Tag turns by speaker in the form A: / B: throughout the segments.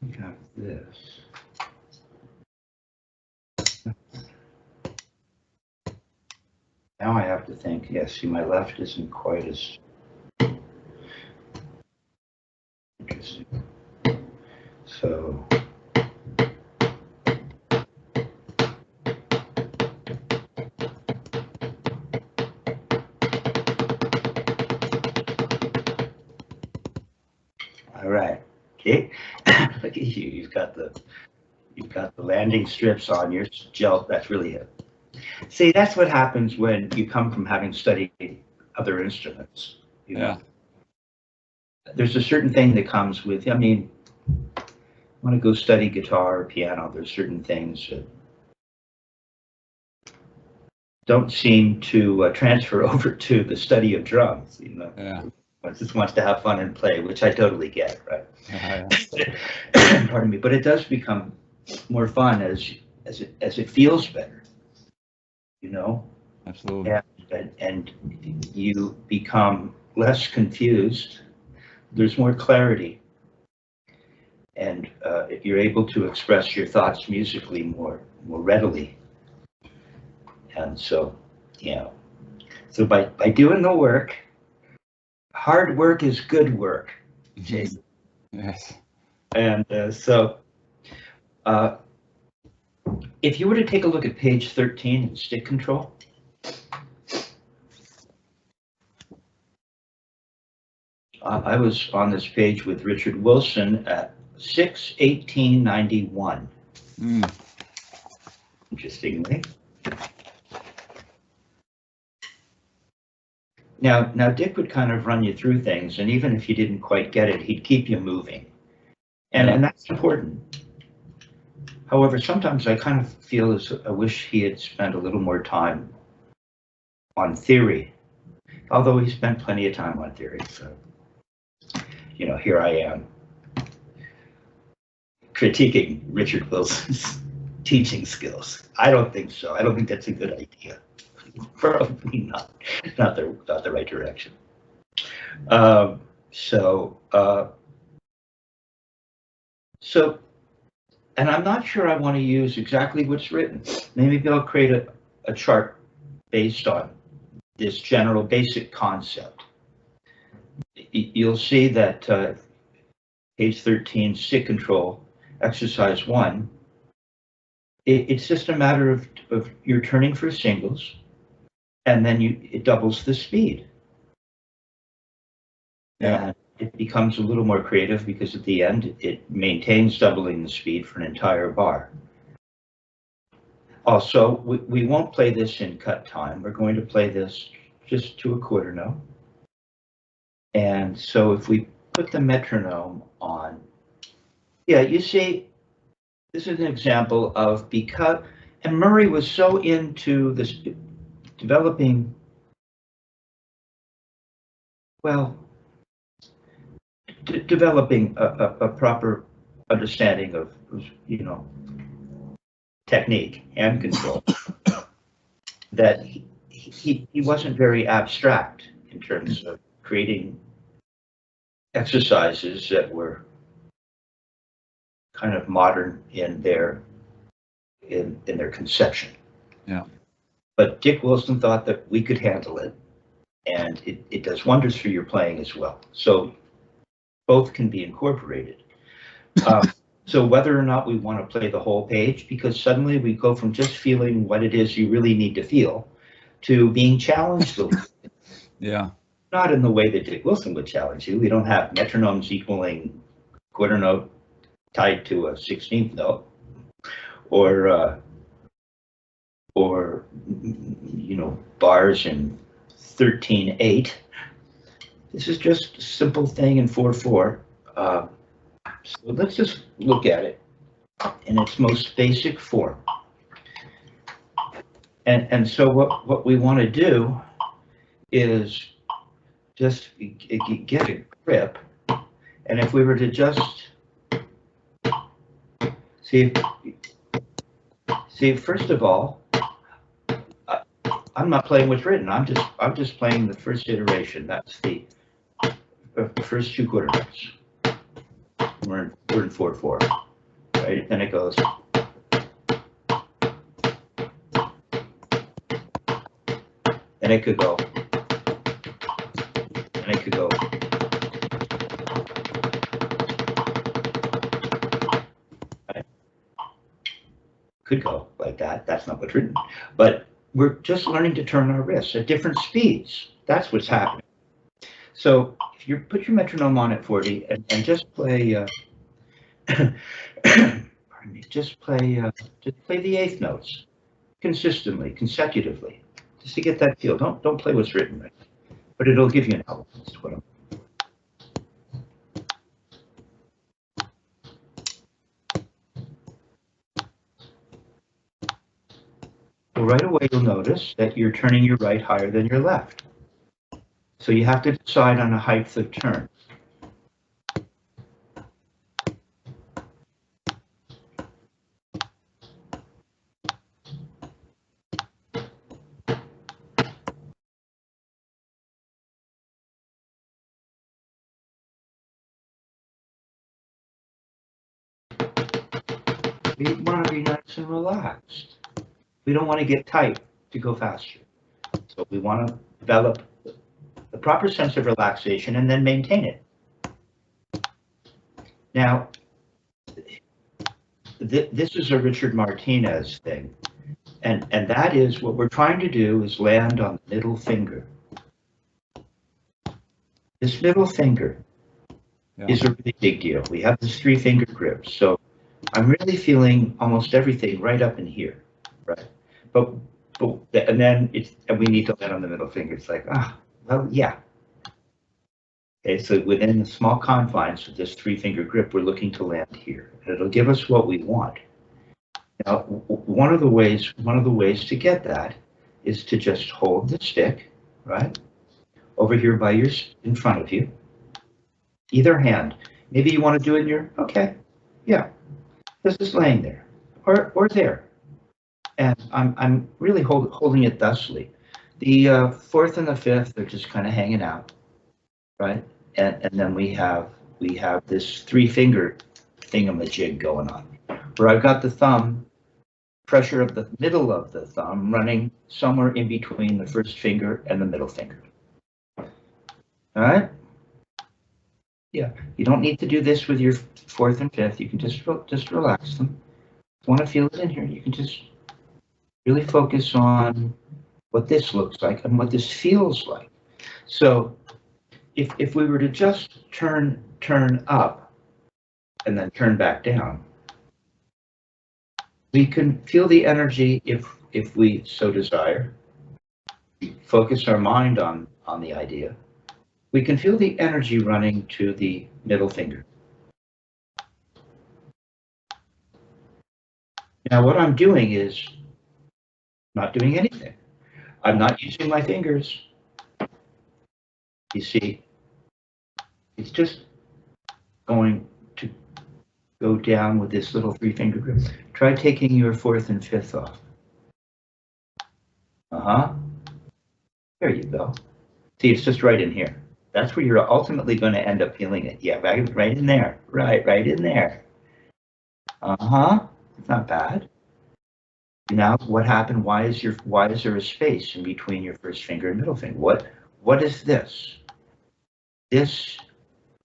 A: We got this. Now I have to think, yes, see, my left isn't quite as interesting. So, all right, okay. Look at you, you've got the landing strips on your gel. That's really it. See, that's what happens when you come from having studied other instruments. You know? There's a certain thing that comes with, I mean, want to go study guitar or piano, there's certain things that don't seem to transfer over to the study of drums. You know, one just wants to have fun and play, which I totally get, right? Pardon me, but it does become more fun as it feels better. You know,
B: absolutely,
A: and you become less confused. There's more clarity. And you're able to express your thoughts musically more readily. And so, you know, so by doing the work, hard work is good work, Jason.
B: Yes.
A: And so, if you were to take a look at page 13 in stick control, I was on this page with Richard Wilson at 6/18/91. Interestingly. Now Dick would kind of run you through things, and even if you didn't quite get it, he'd keep you moving. And that's important. However, sometimes I kind of feel as I wish he had spent a little more time on theory, although he spent plenty of time on theory. So, you know, here I am critiquing Richard Wilson's teaching skills. I don't think so. I don't think that's a good idea. Probably not the right direction. So, and I'm not sure I want to use exactly what's written. Maybe I'll create a chart based on this general basic concept. You'll see that page 13, stick control, exercise 1. It's just a matter of you're turning for singles, and then it doubles the speed. And it becomes a little more creative because at the end, it maintains doubling the speed for an entire bar. Also, we won't play this in cut time. We're going to play this just to a quarter note. And so if we put the metronome on, yeah, you see, this is an example of because, and Murray was so into this developing, well, developing a proper understanding of, you know, technique and control, that he wasn't very abstract in terms of creating exercises that were kind of modern in their conception.
B: Yeah.
A: But Dick Wilson thought that we could handle it, and it does wonders for your playing as well. So both can be incorporated. So whether or not we want to play the whole page, because suddenly we go from just feeling what it is you really need to feel to being challenged a little.
B: Yeah.
A: Not in the way that Dick Wilson would challenge you. We don't have metronomes equaling quarter note tied to a 16th note, or you know, bars in 13/8. This is just a simple thing in 4/4. So let's just look at it in its most basic form. And so what we want to do is just get a grip, and if we were to just see, first of all, I'm not playing what's written. I'm just playing the first iteration. That's the first 2 quarter notes. we're in 4/4, right? Then it goes. And it could go. And it could go. Right? Could go like that. That's not what's written. But we're just learning to turn our wrists at different speeds. That's what's happening. So if you put your metronome on at 40 and just play, pardon me, just play the eighth notes consistently, consecutively, just to get that feel. Don't play what's written, right? But it'll give you an element. That's what I'm. So right away you'll notice that you're turning your right higher than your left. So you have to decide on a height of turn. We want to be nice and relaxed. We don't want to get tight to go faster. So we want to develop the proper sense of relaxation and then maintain it. Now, this is a Richard Martinez thing, and that is what we're trying to do is land on the middle finger. This middle finger is a really big deal. We have this 3-finger grip, so I'm really feeling almost everything right up in here, right? But and then we need to land on the middle finger. It's like, well, yeah. Okay, so within the small confines of this 3-finger grip, we're looking to land here. And it'll give us what we want. Now, one of the ways to get that is to just hold the stick, right, over here by in front of you, either hand. Maybe you want to do it in your, okay, yeah, this is laying there, or there. And I'm really holding it thusly. The 4th and the 5th, they're just kind of hanging out, right? And then we have this 3-finger thingamajig going on, where I've got the thumb, pressure of the middle of the thumb running somewhere in between the 1st finger and the middle finger. All right? Yeah, you don't need to do this with your 4th and 5th. You can just relax them. If you want to feel it in here, you can just really focus on what this looks like and what this feels like. So if we were to just turn up and then turn back down, we can feel the energy if we so desire. Focus our mind on the idea. We can feel the energy running to the middle finger. Now what I'm doing is not doing anything. I'm not using my fingers. You see, it's just going to go down with this little 3-finger grip. Try taking your 4th and 5th off. There you go. See, it's just right in here. That's where you're ultimately going to end up feeling it. Yeah, right in there. Right in there. It's not bad. Now, what happened? Why is there a space in between your 1st finger and middle finger? What is this? This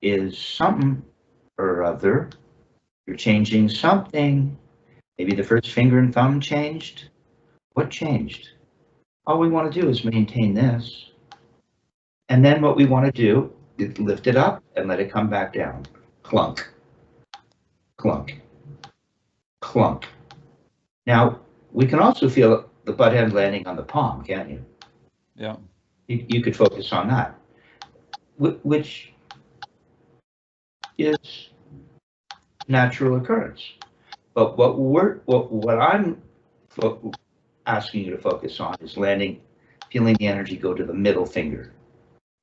A: is something or other. You're changing something. Maybe the 1st finger and thumb changed. What changed? All we want to do is maintain this. And then what we want to do is lift it up and let it come back down. Clunk, clunk, clunk. Now, we can also feel the butt end landing on the palm, can't you?
B: Yeah.
A: You could focus on that, which is natural occurrence. But what I'm asking you to focus on is feeling the energy go to the middle finger,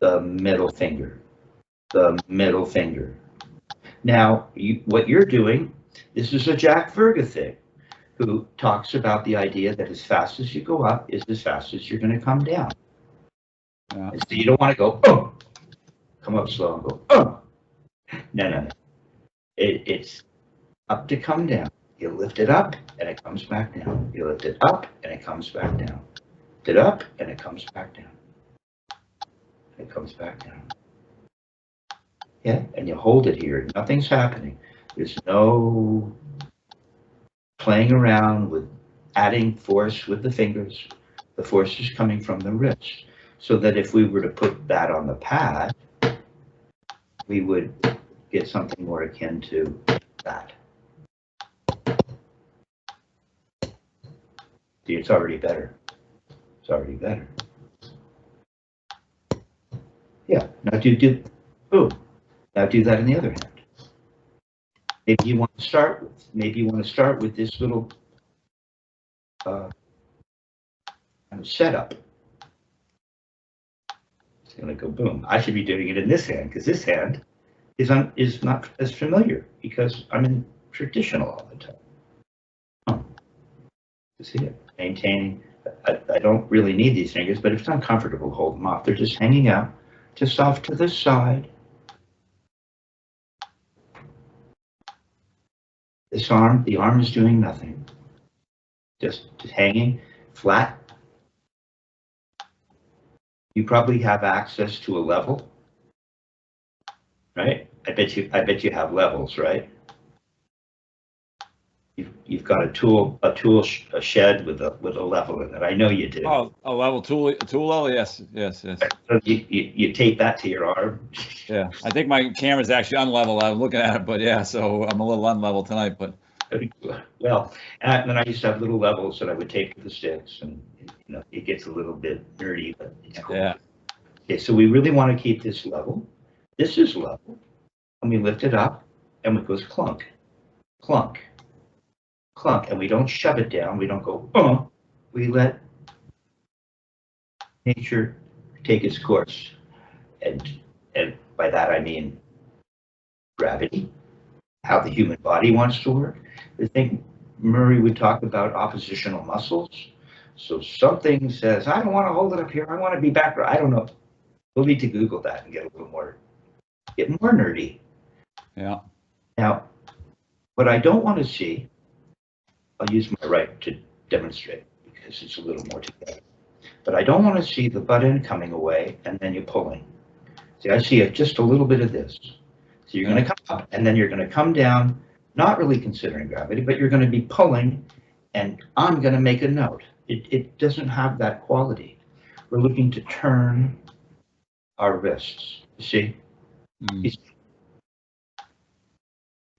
A: the middle finger, the middle finger. Now, what you're doing, this is a Jack Verga thing, who talks about the idea that as fast as you go up is as fast as you're going to come down.
B: Yeah.
A: So you don't want to go, oh, come up slow and go, oh. No. It's up to come down. You lift it up and it comes back down. You lift it up and it comes back down. Lift it up and it comes back down. It comes back down. Yeah, and you hold it here. Nothing's happening. There's no playing around with adding force with the fingers. The force is coming from the wrist. So that if we were to put that on the pad, we would get something more akin to that. See, it's already better. It's already better. Yeah, now do, boom. Now do that in the other hand. Maybe you want to start with this little kind of setup. It's going to go boom. I should be doing it in this hand because this hand is not as familiar because I'm in traditional all the time. You see it? Maintaining. I don't really need these fingers, but if it's uncomfortable, hold them off. They're just hanging out, just off to the side. This arm, the arm is doing nothing. Just hanging flat. You probably have access to a level, right? I bet you have levels, right? You've got a shed with a level in it. I know you do.
B: Oh, a level tool level? Yes.
A: So you tape that to your arm.
B: Yeah, I think my camera's actually unlevel. I'm looking at it, but yeah, so I'm a little unlevel tonight, but.
A: Well, and then I used to have little levels that I would tape to the sticks, and you know, it gets a little bit nerdy, but it's cool.
B: Yeah.
A: Okay, so we really want to keep this level. This is level, and we lift it up, and it goes clunk, clunk, clunk, and we don't shove it down. We don't go, we let nature take its course, and by that I mean gravity, how the human body wants to work. I think Murray would talk about oppositional muscles. So something says, I don't want to hold it up here. I want to be back. I don't know. We'll need to Google that and get a little more, get more nerdy.
B: Yeah.
A: Now, what I don't want to see, I'll use my right to demonstrate because it's a little more together. But I don't want to see the butt end coming away and then you're pulling. See, I see just a little bit of this. So you're going to come up and then you're going to come down, not really considering gravity, but you're going to be pulling, and I'm going to make a note. It doesn't have that quality. We're looking to turn our wrists. You see?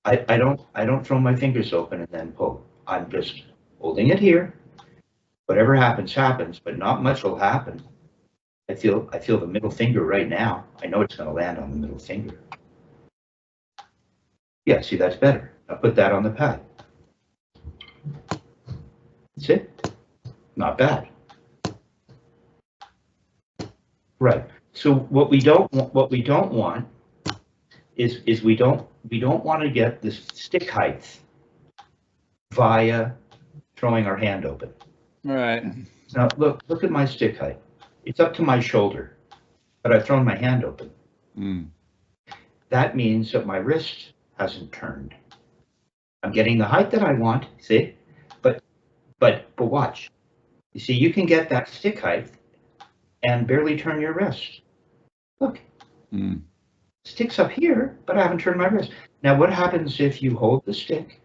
A: I don't throw my fingers open and then pull. I'm just holding it here. Whatever happens, happens, but not much will happen. I feel the middle finger right now. I know it's going to land on the middle finger. Yeah, see, that's better. I'll put that on the pad. That's it. Not bad. Right. So what we don't want is we don't want to get this stick height via throwing our hand open.
B: Right.
A: Now look at my stick height. It's up to my shoulder, but I've thrown my hand open. That means that my wrist hasn't turned. I'm getting the height that I want, see? But watch. You see, you can get that stick height and barely turn your wrist. Look. Stick's up here, but I haven't turned my wrist. Now what happens if you hold the stick?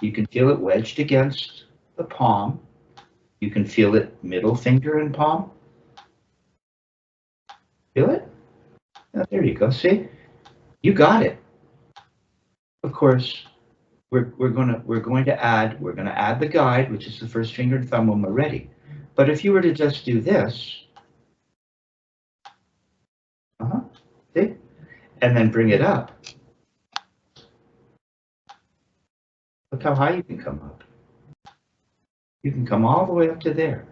A: You can feel it wedged against the palm. You can feel it middle finger and palm. Feel it? Oh, there you go. See? You got it. Of course, we're going to add the guide, which is the first finger and thumb when we're ready. But if you were to just do this, see? And then bring it up. Look how high you can come up. You can come all the way up to there.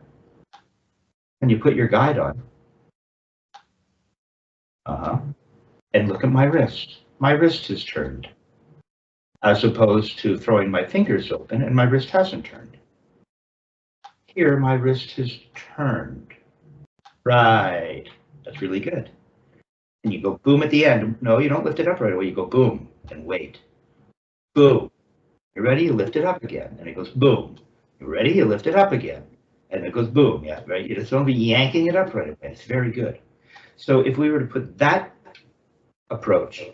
A: And you put your guide on. And look at my wrist. My wrist is turned. As opposed to throwing my fingers open and my wrist hasn't turned. Here, my wrist has turned. Right. That's really good. And you go boom at the end. No, you don't lift it up right away. You go boom and wait. boom. You ready? You lift it up again, and it goes boom. You ready? You lift it up again, and it goes boom. Yeah, right. It's only yanking it up right away. It's very good. So if we were to put that approach,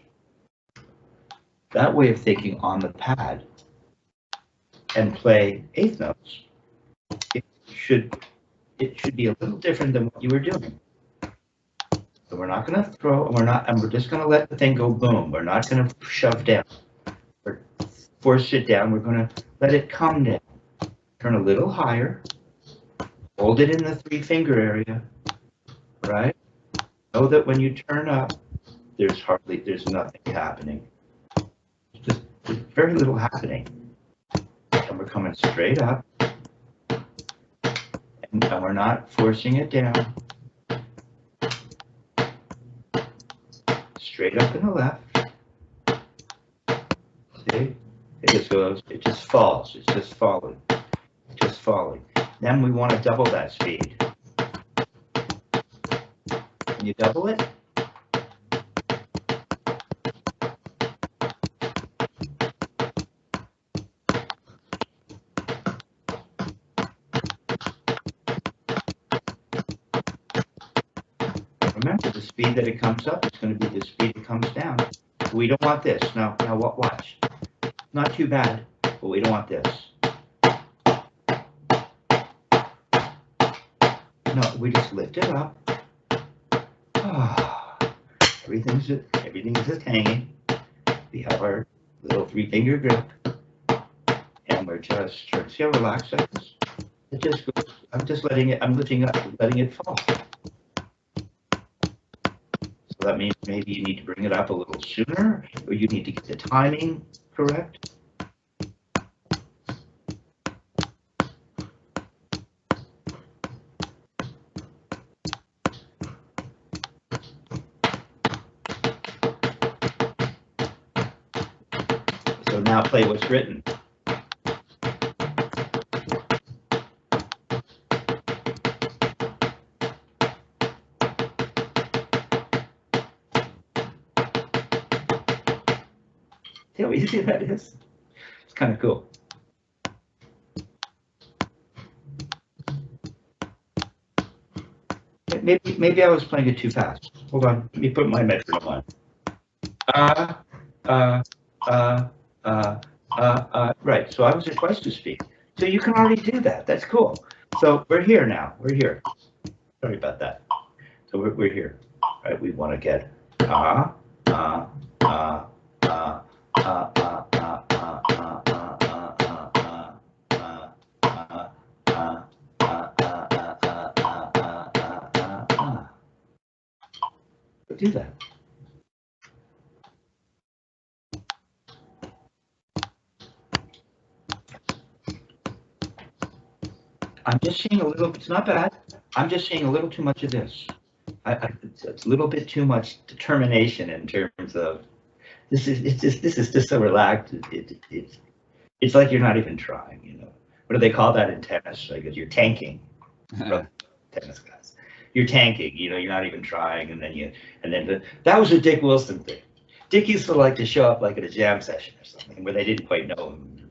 A: that way of thinking on the pad, and play eighth notes, it should be a little different than what you were doing. So we're not going to throw, and we're just going to let the thing go boom. We're not going to shove down or force it down. We're going to let it come down. Turn a little higher. Hold it in the 3-finger area, right? Know that when you turn up, there's nothing happening. There's very little happening. And we're coming straight up. And we're not forcing it down. Straight up and the left. See? It just falls. It's just falling. Just falling. Then we want to double that speed. Can you double it? Remember, the speed that it comes up is going to be the speed it comes down. We don't want this. Now watch. Not too bad, but we don't want this. No, we just lift it up. Oh, everything's just hanging. We have our little 3-finger grip, and we're just see how relaxed that is. It just goes. I'm just letting it. I'm lifting up, letting it fall. So that means maybe you need to bring it up a little sooner, or you need to get the timing correct. So now play what's written. See how easy that is? It's kind of cool. Maybe I was playing it too fast. Hold on, let me put my metronome on. Right, so I was at twice the speed. So you can already do that. That's cool. So we're here now. We're here. Sorry about that. So we're here. Right, we want to get do that. I'm just seeing a little, it's not bad. I'm just seeing a little too much of this. It's a little bit too much determination in terms of this is just so relaxed. It's like you're not even trying, you know. What do they call that in tennis? Like you're tanking. Tennis guys. You're tanking, you know, you're not even trying, and then that was a Dick Wilson thing. Dick used to like to show up like at a jam session or something where they didn't quite know him,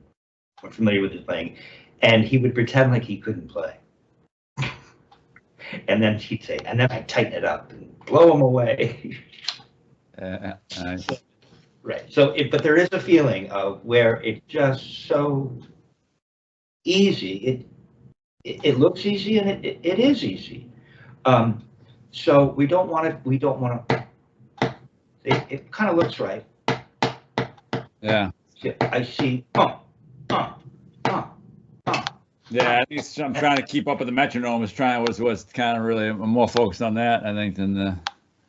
A: weren't familiar with his playing, and he would pretend like he couldn't play. And then he'd say, and then I tighten it up and blow him away. Right. So, but there is a feeling of where it's just so easy. It looks easy, and it is easy. So we don't want to. We don't want to. It kind of looks right.
B: Yeah.
A: I see.
B: Yeah, at least I'm trying to keep up with the metronome. Was kind of really, I'm more focused on that, I think, than the.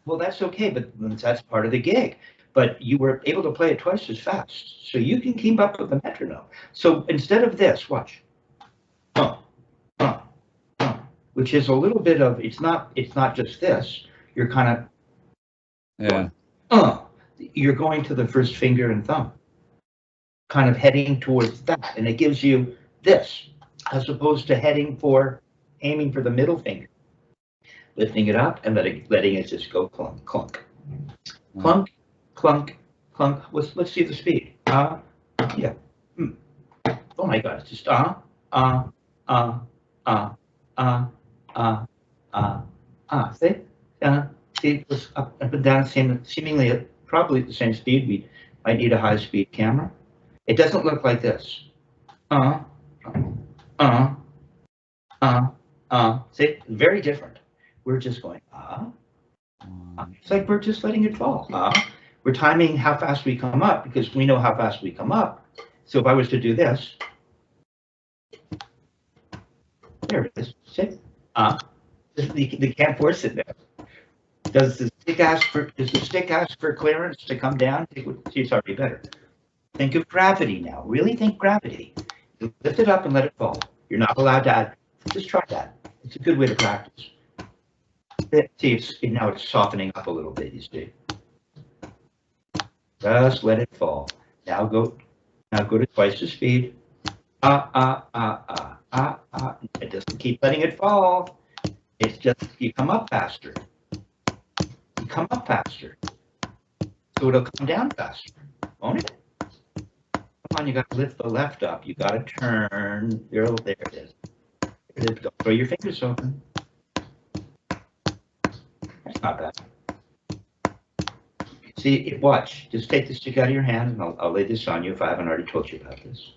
A: Well, that's okay, but that's part of the gig. But you were able to play it twice as fast, so you can keep up with the metronome. So instead of this, watch, which is a little bit of, it's not just this. You're kind of,
B: yeah,
A: you're going to the first finger and thumb, kind of heading towards that, and it gives you this, as opposed to aiming for the middle finger, lifting it up and letting it just go clunk, clunk, clunk, clunk, clunk. Let's see the speed. Yeah. Oh my God, it's just uh, uh, uh, uh, See? See, it was up and down, seemingly at probably at the same speed. We might need a high-speed camera. It doesn't look like this. Uh, uh, See, very different. We're just going, It's like we're just letting it fall. We're timing how fast we come up because we know how fast we come up. So if I was to do this, there it is. See? They can't force it there. Does the stick ask for clearance to come down? See, it's already better. Think of gravity now. Really think gravity. You lift it up and let it fall. You're not allowed to add. Just try that. It's a good way to practice. See, now it's softening up a little bit, you see. Just let it fall. Now go to twice the speed. It doesn't keep letting it fall. It's just, you come up faster. You come up faster. So it'll come down faster, won't it? Come on, you got to lift the left up. You got to turn. There it is. Don't throw your fingers open. That's not bad. See, watch. Just take the stick out of your hand, and I'll lay this on you if I haven't already told you about this.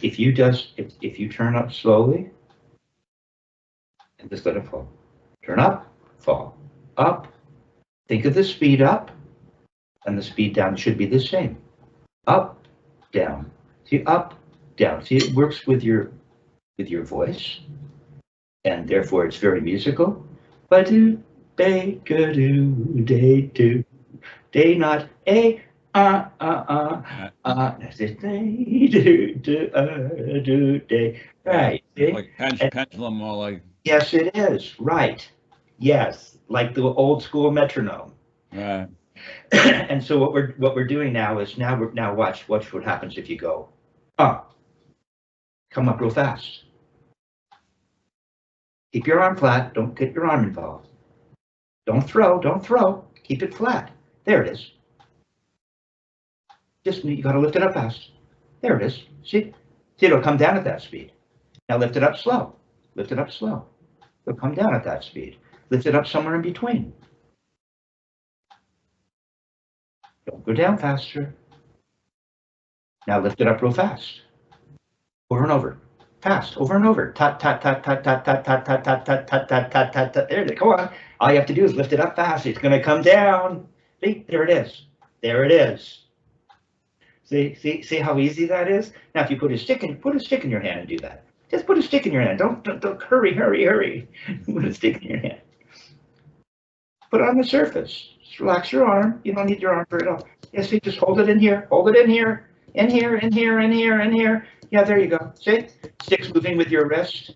A: If you turn up slowly, and just let it fall. Turn up, fall, up. Think of the speed up, and the speed down should be the same. Up, down. See, up, down. See, it works with your voice, and therefore it's very musical. Ba-do, ba-ga-do, day-do, day not a, do, day. Right.
B: Like pendulum or like.
A: Yes, it is. Right. Yes, like the old school metronome.
B: Right.
A: And so what we're doing now is now watch what happens if you go up. Come up real fast. Keep your arm flat. Don't get your arm involved. Don't throw. Keep it flat. There it is. Just, you got to lift it up fast. There it is. See, it'll come down at that speed. Now lift it up slow. Lift it up slow. It'll come down at that speed. Lift it up somewhere in between. Don't go down faster. Now lift it up real fast. Over and over. Fast. Over and over. Tut, tut, tut, tut, tut, tut, tut, tut, tut, tut, tut, tut, tut, tut, tut. There it is. Come on. All you have to do is lift it up fast. It's going to come down. See, there it is. There it is. See how easy that is? Now, if you put a stick in your hand and do that. Just put a stick in your hand. Don't hurry. Put a stick in your hand. Put it on the surface. Just relax your arm. You don't need your arm for it all. Yes, see, just hold it in here. Hold it in here. In here. Yeah, there you go. See? Stick's moving with your wrist.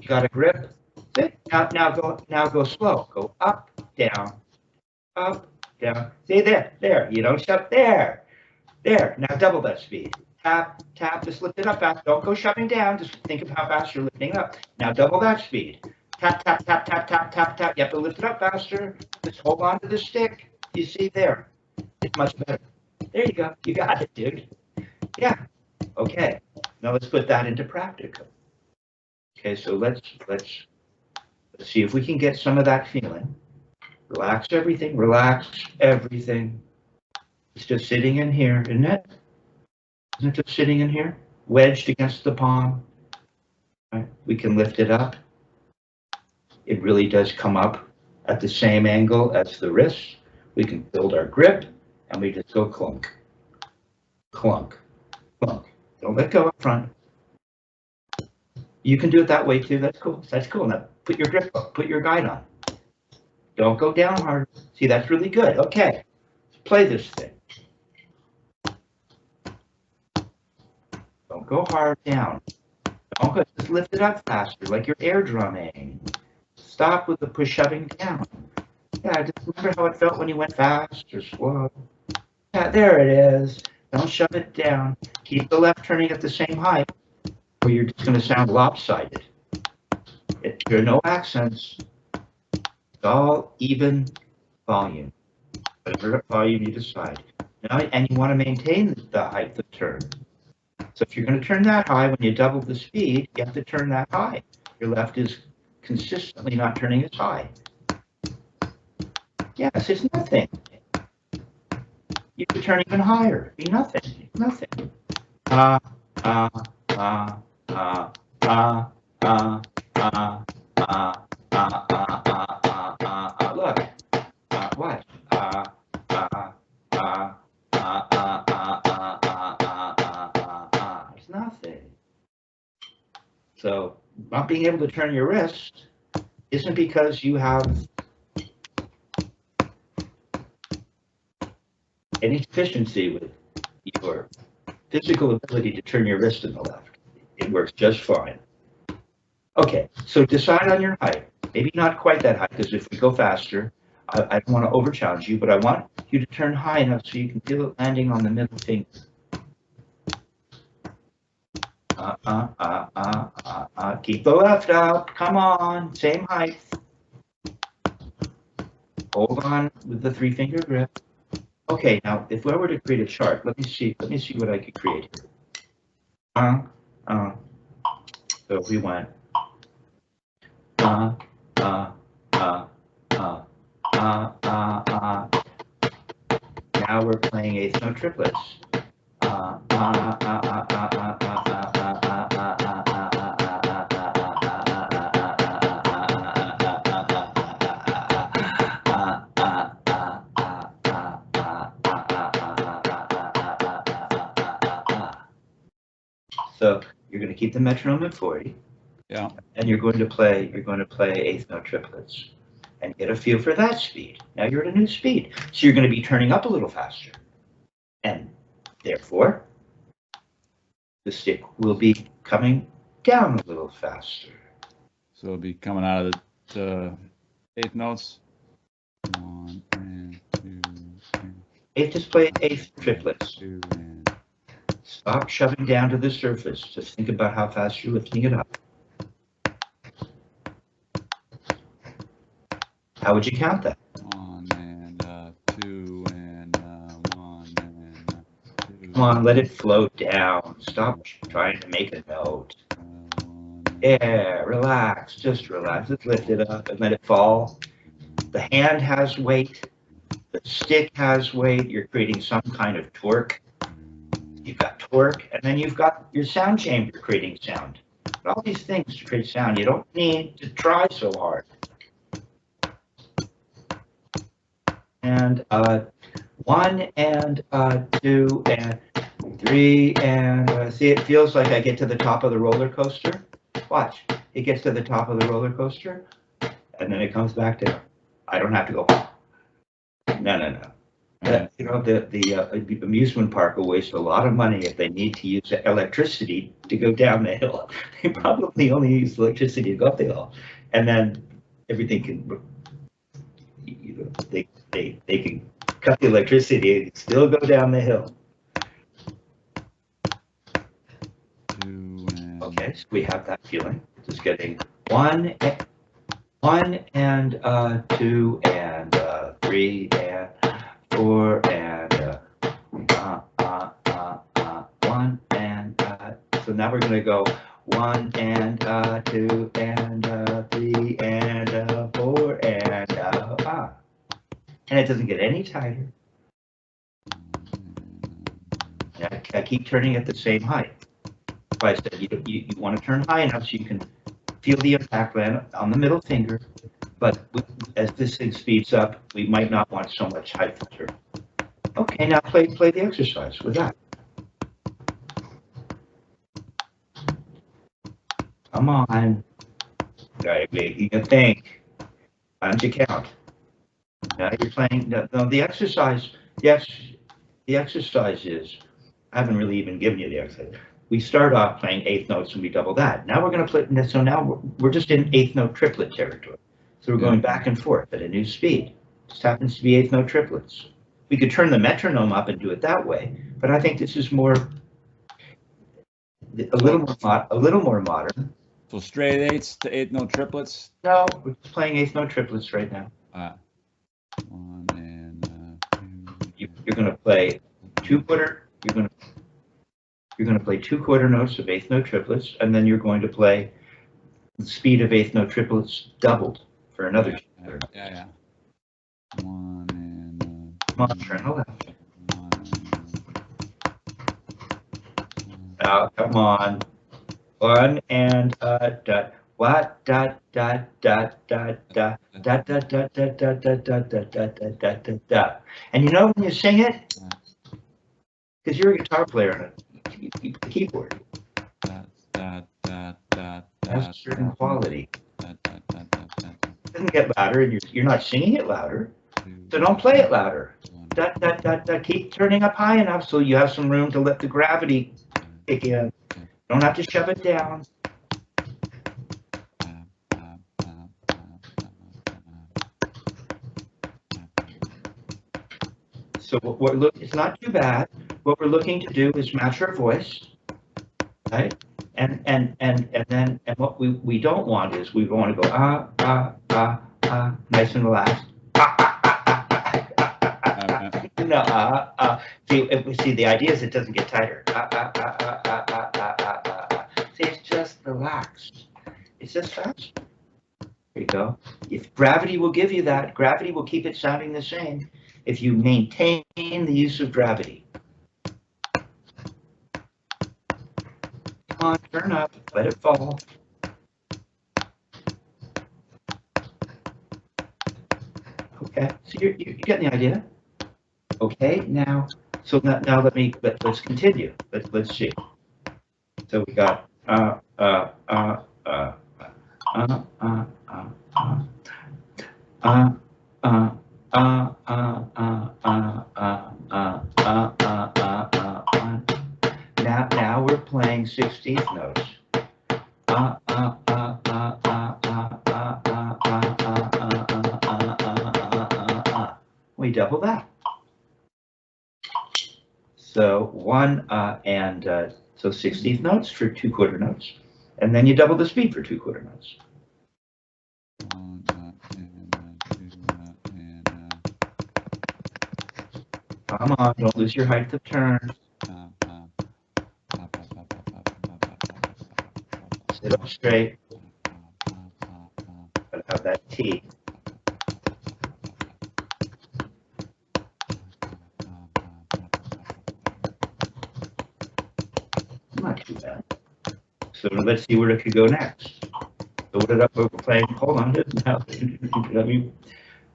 A: You got a grip. See? Now go slow. Go up, down. See there. You don't shove there. There. Now double that speed. Tap. Just lift it up fast. Don't go shoving down. Just think of how fast you're lifting up. Now double that speed. Tap. You have to lift it up faster. Just hold on to the stick. You see there. It's much better. There you go. You got it, dude. Yeah. Okay. Now let's put that into practical. Okay, so let's see if we can get some of that feeling. Relax everything. It's just sitting in here, isn't it? Isn't it just sitting in here? Wedged against the palm. Right? We can lift it up. It really does come up at the same angle as the wrist. We can build our grip, and we just go clunk. Clunk. Don't let go up front. You can do it that way too. That's cool. Now put your grip up. Put your guide on. Don't go down hard. See, that's really good. Okay. Let's play this thing. Don't go hard down. Don't go. Just lift it up faster, like you're air drumming. Stop with the shoving down. Yeah, just remember how it felt when you went fast or slow. Yeah, there it is. Don't shove it down. Keep the left turning at the same height, or you're just going to sound lopsided. There are no accents. It's all even volume. Whatever volume you decide. And you want to maintain the height of turn. So if you're going to turn that high, when you double the speed, you have to turn that high. Your left is consistently not turning as high. Yes, it's nothing. You could turn even higher. Be nothing. Nothing. Look. What? It's nothing. So not being able to turn your wrist isn't because you have any deficiency with your physical ability to turn your wrist to the left. It works just fine. Okay, so decide on your height. Maybe not quite that high, because if we go faster, I don't want to over-challenge you, but I want you to turn high enough so you can feel it landing on the middle finger. Keep the left out. Come on, same height. Hold on with the 3-finger grip. Okay, now if I were to create a chart, let me see what I could create here. So we went now we're playing eighth note triplets. So you're going to keep the metronome at 40.
B: Yeah.
A: And you're going to play eighth note triplets and get a feel for that speed. Now you're at a new speed. So you're going to be turning up a little faster. And therefore, the stick will be coming down a little faster.
B: So it'll be coming out of the eighth notes. 1 and 2 and
A: Eighth is play eighth triplets.
B: 2 and
A: Stop shoving down to the surface. Just think about how fast you're lifting it up. How would you count that?
B: 1 and 2 and 1 and 2.
A: Come on, let it float down. Stop trying to make a note. Yeah, relax. Just relax. Just lift it up and let it fall. The hand has weight. The stick has weight. You're creating some kind of torque. You've got torque, and then you've got your sound chamber creating sound. All these things to create sound. You don't need to try so hard. And 1 and 2 and 3 and see, it feels like I get to the top of the roller coaster. Watch, it gets to the top of the roller coaster, and then it comes back down. I don't have to go. No. You know, the amusement park will waste a lot of money if they need to use electricity to go down the hill. They probably only use electricity to go up the hill, and then everything can. You know, they can cut the electricity and still go down the hill. Okay, so we have that feeling. Just getting 1 and 2 and 3 and 4 and 1 and so now we're going to go 1 and 2 and 3 and 4 and it doesn't get any tighter. I keep turning at the same height. I said you want to turn high enough so you can feel the impact land on the middle finger, but as this thing speeds up, we might not want so much height to turn. Okay, now play the exercise with that. Come on. Right, making a think. How did you count? Now you're playing. No, the exercise. Yes, the exercise is. I haven't really even given you the exercise. We start off playing eighth notes and we double that. Now we're going to play. So now we're just in eighth note triplet territory. So we're going back and forth at a new speed. Just happens to be eighth note triplets. We could turn the metronome up and do it that way, but I think this is more a little more modern.
B: So straight eighths to eighth note triplets?
A: No, we're just playing eighth note triplets right now.
B: 1 and 2.
A: You're going to play you're gonna play 2 quarter notes of eighth note triplets, and then you're going to play the speed of eighth note triplets doubled for another 2 quarter notes.
B: Yeah. 1 and
A: Come on, turn the left. Now, come on. 1 and dot. What dot dot dot dot dot dot dot dot dot dot dot dot dot dot dot. And you know when you sing it, because you're a guitar player on a keyboard, it has a certain quality. It doesn't get louder, and you're not singing it louder, so don't play it louder. Dot dot dot dot. Keep turning up high enough so you have some room to let the gravity kick in. Don't have to shove it down. So it's not too bad. What we're looking to do is match our voice, right? And then what we don't want is we want to go nice and relaxed. No, see, the idea is it doesn't get tighter. See, it's just relaxed. It's just fast. There you go. If gravity will give you that, gravity will keep it sounding the same if you maintain the use of gravity. Come on, turn up, let it fall. Okay, so you're getting the idea. Okay, now let's continue. Let's see. So we got now we're playing 16th notes. We double that. So so 16th notes for 2 quarter notes, and then you double the speed for 2 quarter notes. Come on, don't lose your height of turn. Sit up straight. Gotta have that T. Not too bad. So let's see where it could go next. So what did I we're playing? Hold on, now let me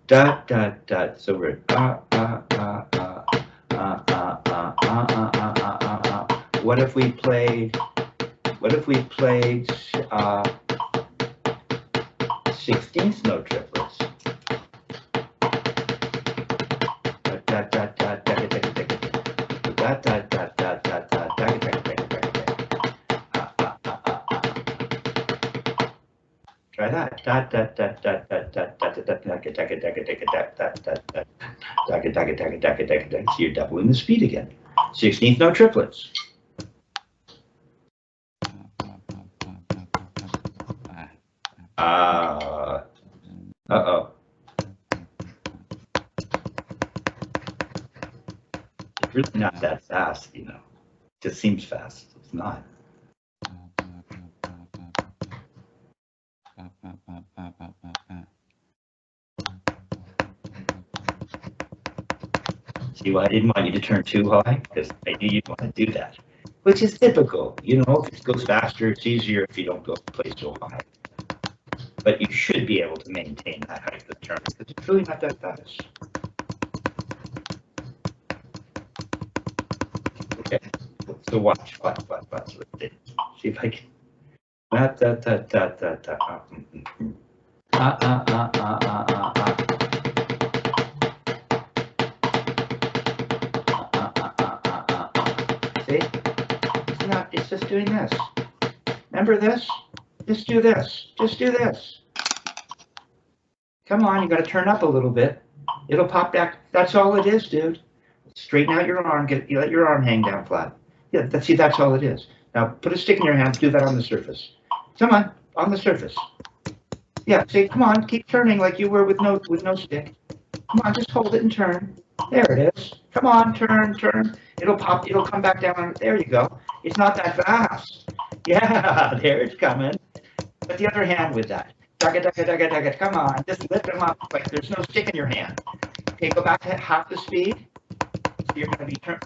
A: dot dot dot. So we're what if we played 16th note triplets? Try that. So you're doubling the speed again. 16th note triplets. Uh-oh. It's really not that fast, you know. It just seems fast. It's not. See why I didn't want you to turn too high? Because I knew you'd want to do that. Which is typical. You know, if it goes faster, it's easier if you don't go play so high. But you should be able to maintain that height of turn because it's really not that fast. Okay, so watch. Let's see if I can. See? It's just doing this. Remember this? Just do this. Just do this. Come on, you got to turn up a little bit. It'll pop back. That's all it is, dude. Straighten out your arm. Let your arm hang down flat. Yeah, that's all it is. Now put a stick in your hand. Do that on the surface. Come on the surface. Yeah, see, come on, keep turning like you were with no stick. Come on, just hold it and turn. There it is. Come on, turn, turn. It'll pop, it'll come back down. There you go. It's not that fast. Yeah, there it's coming. But the other hand with that. Dug it, dug it, dug it, dug it. Come on, just lift them up like there's no stick in your hand. Okay, go back to half the speed. So you're gonna be turn.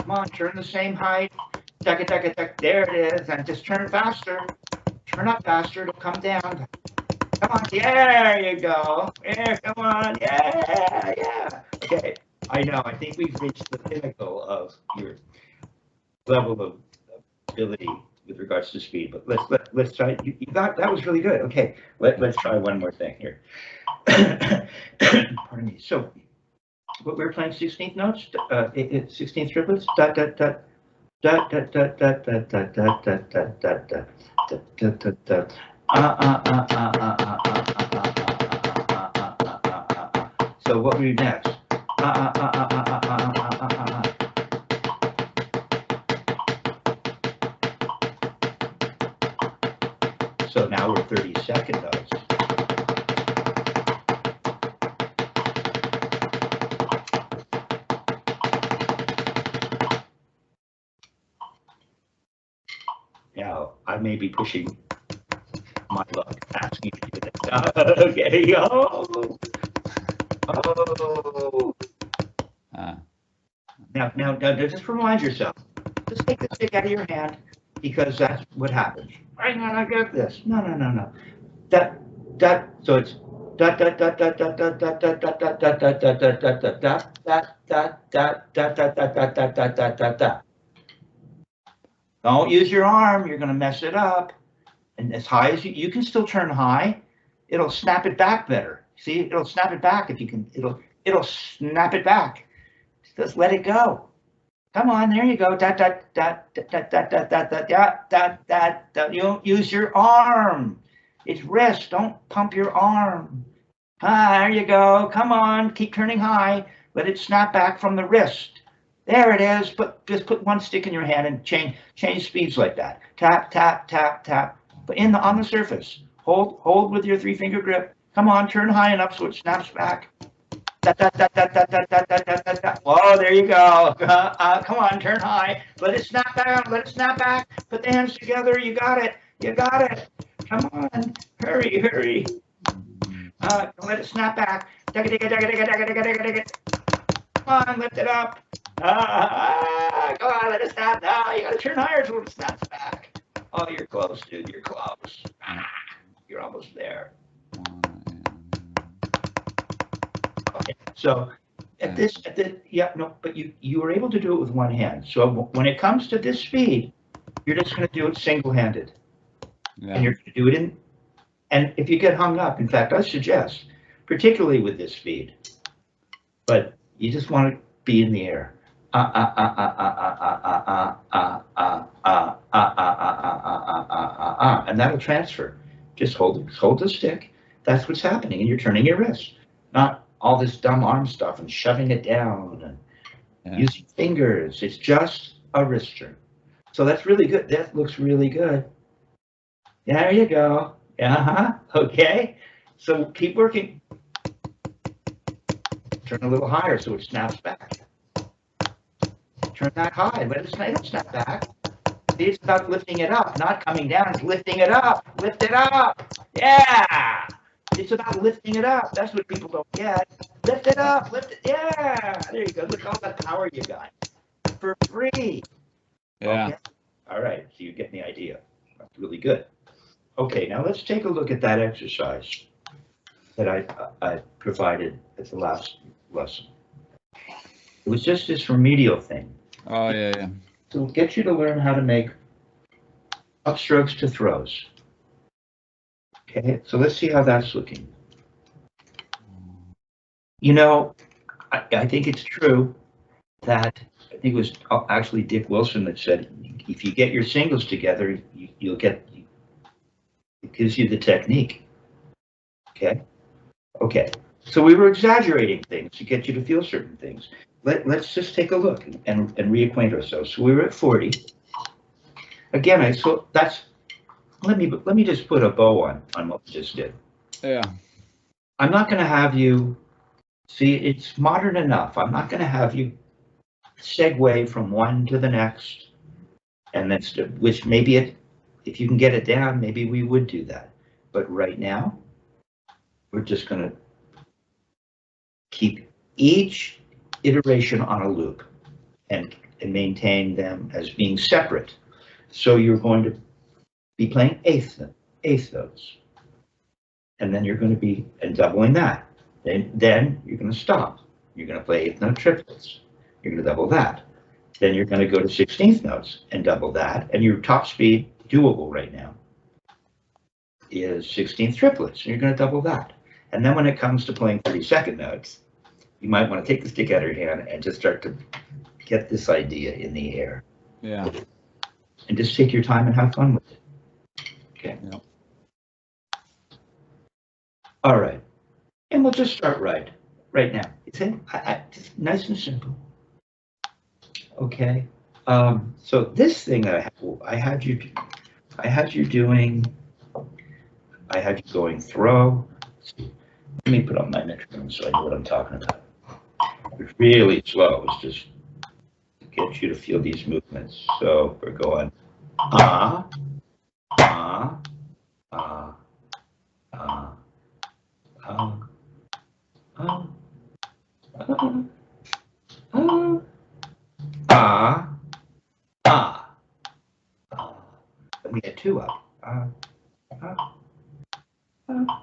A: Come on, turn the same height. Dug it, dug it, dug. There it is, and just turn faster. Turn up faster. It'll come down. Come on, there you go. Yeah, come on, yeah, yeah. Okay, I know. I think we've reached the pinnacle of your level of ability with regards to speed. But let's try. You got that was really good. Okay, let's try one more thing here. Pardon me. So, what we're playing 16th notes, 16th triplets. Dot dot dot dot dot dot dot dot dot dot dot dot dot dot dot dot. So what we do next? So now we're 32nd notes. Now I may be pushing my luck, asking you to do that. Okay, oh. Now, just remind yourself. Just take the stick out of your hand because that's what happens. I'm gonna get this. No. That. So it's that. Don't use your arm. You're gonna mess it up. And as high as you can still turn high. It'll snap it back better. See, it'll snap it back if you can. It'll snap it back. Just let it go. Come on, there you go. You don't use your arm. It's wrist. Don't pump your arm. There you go. Come on, keep turning high. Let it snap back from the wrist. There it is. Just put one stick in your hand and change speeds like that. Tap, tap, tap, tap. But on the surface. Hold with your 3-finger grip. Come on, turn high enough so it snaps back. Whoa, there you go. Come on, turn high. Let it snap back. Let it snap back. Put the hands together. You got it. You got it. Come on. Hurry, hurry. Let it snap back. Come on, lift it up. Come on, let it snap. You got to turn higher so it snaps back. Oh, you're close, dude. You're close. You're almost there. Okay, so but you were able to do it with one hand. So when it comes to this speed, you're just going to do it single-handed, and you're going to do it and if you get hung up, in fact, I suggest, particularly with this speed, but you just want to be in the air. And that'll transfer. Just hold the stick. That's what's happening, and you're turning your wrist, not all this dumb arm stuff and shoving it down and using fingers. It's just a wrist turn. So that's really good. That looks really good. There you go. Okay. So keep working. Turn a little higher so it snaps back. Turn that high. Let it snap back. See, it's about lifting it up, not coming down. It's lifting it up. Lift it up. Yeah. It's about lifting it up. That's what people don't get. Lift it up. Lift it. Yeah. There you go. Look at all that power you got for free.
B: Yeah.
A: Okay. All right. So you get the idea. That's really good. Okay. Now let's take a look at that exercise that I provided at the last lesson. It was just this remedial thing.
B: Oh, yeah.
A: To get you to learn how to make upstrokes to throws. Okay, so let's see how that's looking. You know, I think it's true that, I think it was actually Dick Wilson that said, if you get your singles together, you'll get, it gives you the technique. Okay, so we were exaggerating things to get you to feel certain things. Let's just take a look and reacquaint ourselves. So we were at 40. Again, so that's, let me just put a bow on what we just did.
B: Yeah.
A: I'm not going to have you See, it's modern enough. I'm not going to have you segue from one to the next, and that's which maybe if you can get it down, maybe we would do that. But right now, we're just going to keep each iteration on a loop and maintain them as being separate. So you're going to be playing eighth notes, and then you're going to be doubling that. Then you're going to stop. You're going to play eighth note triplets. You're going to double that. Then you're going to go to 16th notes and double that. And your top speed, doable right now, is 16th triplets. And you're going to double that. And then when it comes to playing 32nd notes, you might want to take the stick out of your hand and just start to get this idea in the air.
B: Yeah.
A: And just take your time and have fun with it. Okay.
B: Yep.
A: All right. And we'll just start right now. It's just nice and simple. Okay. So this thing that I had you going throw. Let me put on my metronome so I know what I'm talking about. It's really slow. It's just to get you to feel these movements. So we're going ah, ah, ah, ah, ah, ah, ah, ah, ah, ah. Then we get two up. Ah, ah, ah,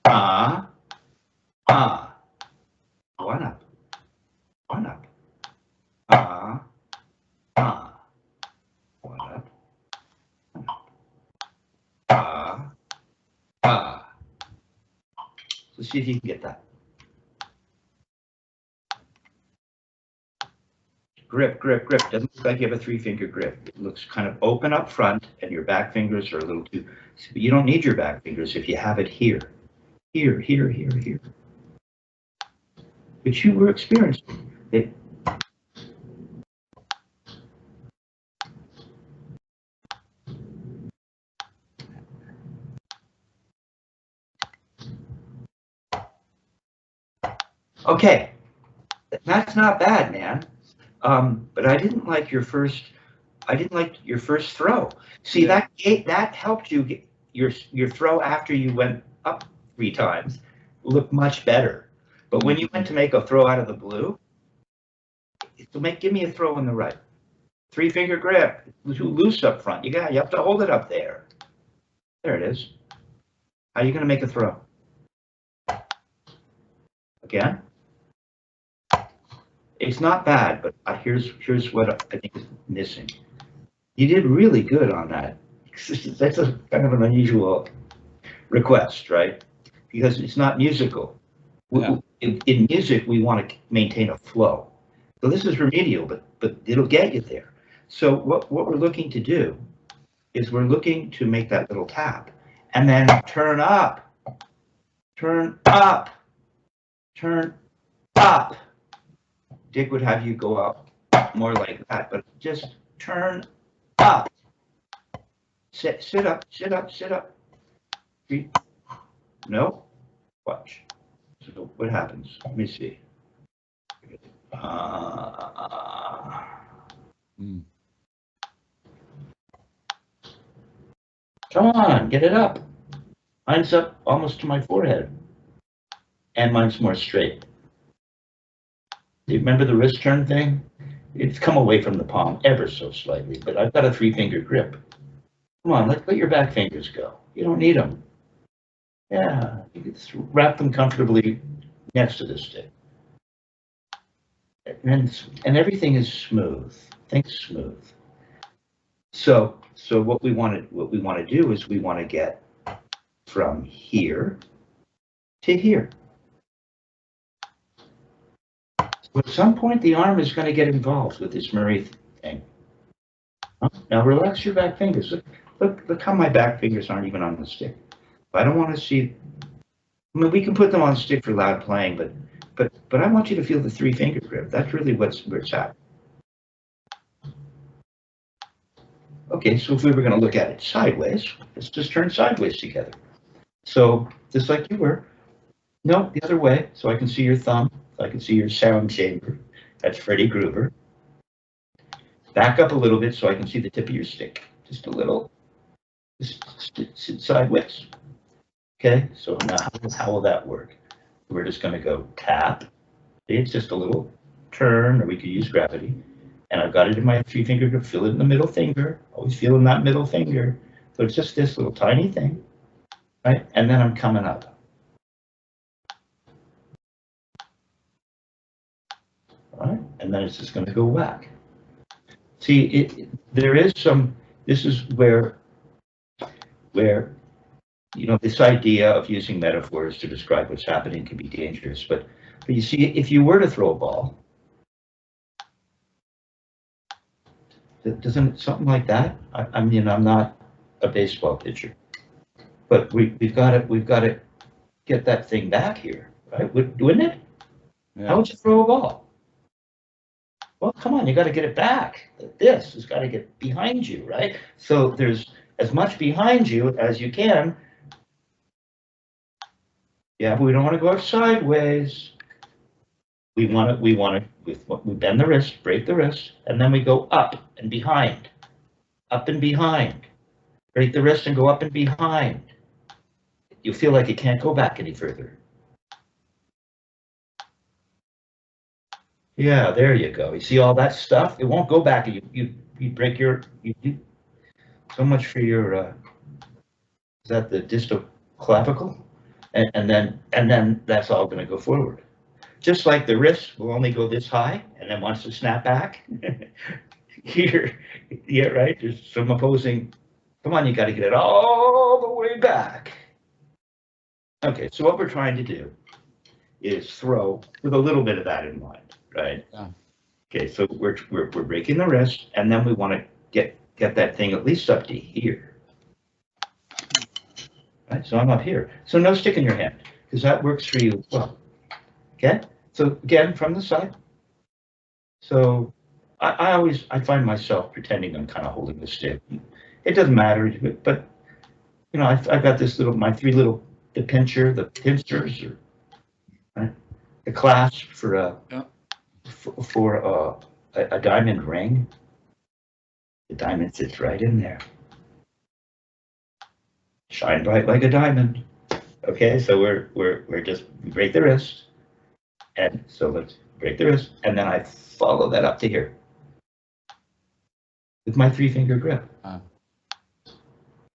A: ah, ah. One up. One up. Ah, ah. One up. One up. Ah, ah. So see if you can get that. Grip, grip, grip. Doesn't look like you have a 3-finger grip. It looks kind of open up front, and your back fingers are a little too. But you don't need your back fingers if you have it here. Here, here, here, here. Which you were experiencing. Okay. That's not bad, man. But I didn't like your first throw. See,
B: Yeah.
A: that helped you get your throw after you went up 3 times look much better. But when you went to make a throw out of the blue, give me a throw on the right. 3-finger grip, too loose up front. You have to hold it up there. There it is. How are you going to make a throw? Again? It's not bad, but here's what I think is missing. You did really good on that. That's a kind of an unusual request, right? Because it's not musical.
B: Yeah.
A: In music, we want to maintain a flow. So this is remedial, but it'll get you there. So what we're looking to do is we're looking to make that little tap and then turn up, turn up, turn up. Dick would have you go up more like that, but just turn up. Sit up, sit up, sit up. No? Watch. So what happens? Let me see. Come on, get it up. Mine's up almost to my forehead. And mine's more straight. Do you remember the wrist turn thing? It's come away from the palm ever so slightly, but I've got a 3-finger grip. Come on, let your back fingers go. You don't need them. Yeah, you can just wrap them comfortably next to the stick. And everything is smooth. Think smooth. So what we want to do is we want to get from here to here. So at some point, the arm is going to get involved with this Murray thing. Now relax your back fingers. Look how my back fingers aren't even on the stick. I don't want to see. I mean, we can put them on stick for loud playing, but I want you to feel the 3-finger grip. That's really where it's at. Okay, so if we were going to look at it sideways, let's just turn sideways together. So just like you were, No, the other way, so I can see your thumb, so I can see your sound chamber. That's Freddy Gruber. Back up a little bit so I can see the tip of your stick, just a little, just sit sideways. Okay, so now how will that work? We're just gonna go tap. It's just a little turn, or we could use gravity. And I've got it in my 3-finger grip, feel it in the middle finger, always feeling that middle finger. So it's just this little tiny thing, right? And then I'm coming up. All right, and then it's just gonna go whack. See, there is some, this is where, this idea of using metaphors to describe what's happening can be dangerous. But you see, if you were to throw a ball, doesn't something like that? I mean, I'm not a baseball pitcher, but we've got to get that thing back here, right? Wouldn't it?
B: Yeah.
A: How would you throw a ball? Well, come on, you got to get it back. This has got to get behind you, right? So there's as much behind you as you can. Yeah, but we don't want to go out sideways. We bend the wrist, break the wrist, and then we go up and behind, up and behind. Break the wrist and go up and behind. You feel like you can't go back any further. Yeah, there you go. You see all that stuff? It won't go back. You break your, so much for your, is that the distal clavicle? And then that's all going to go forward. Just like the wrist will only go this high, and then wants to snap back. Here, yeah, right? There's some opposing, come on, you got to get it all the way back. Okay, so what we're trying to do is throw with a little bit of that in mind, right?
B: Yeah.
A: Okay, so we're breaking the wrist, and then we want to get that thing at least up to here. Right, so I'm up here. So no stick in your hand, because that works for you as well. Okay, so again, from the side. So I find myself pretending I'm kind of holding the stick. It doesn't matter, but I've got this little, my three little, the pincher, the pincers, or right, the clasp for a diamond ring. The diamond fits right in there. Shine bright like a diamond. Okay, so we're just break the wrist, and so let's break the wrist, and then I follow that up to here with my 3-finger grip.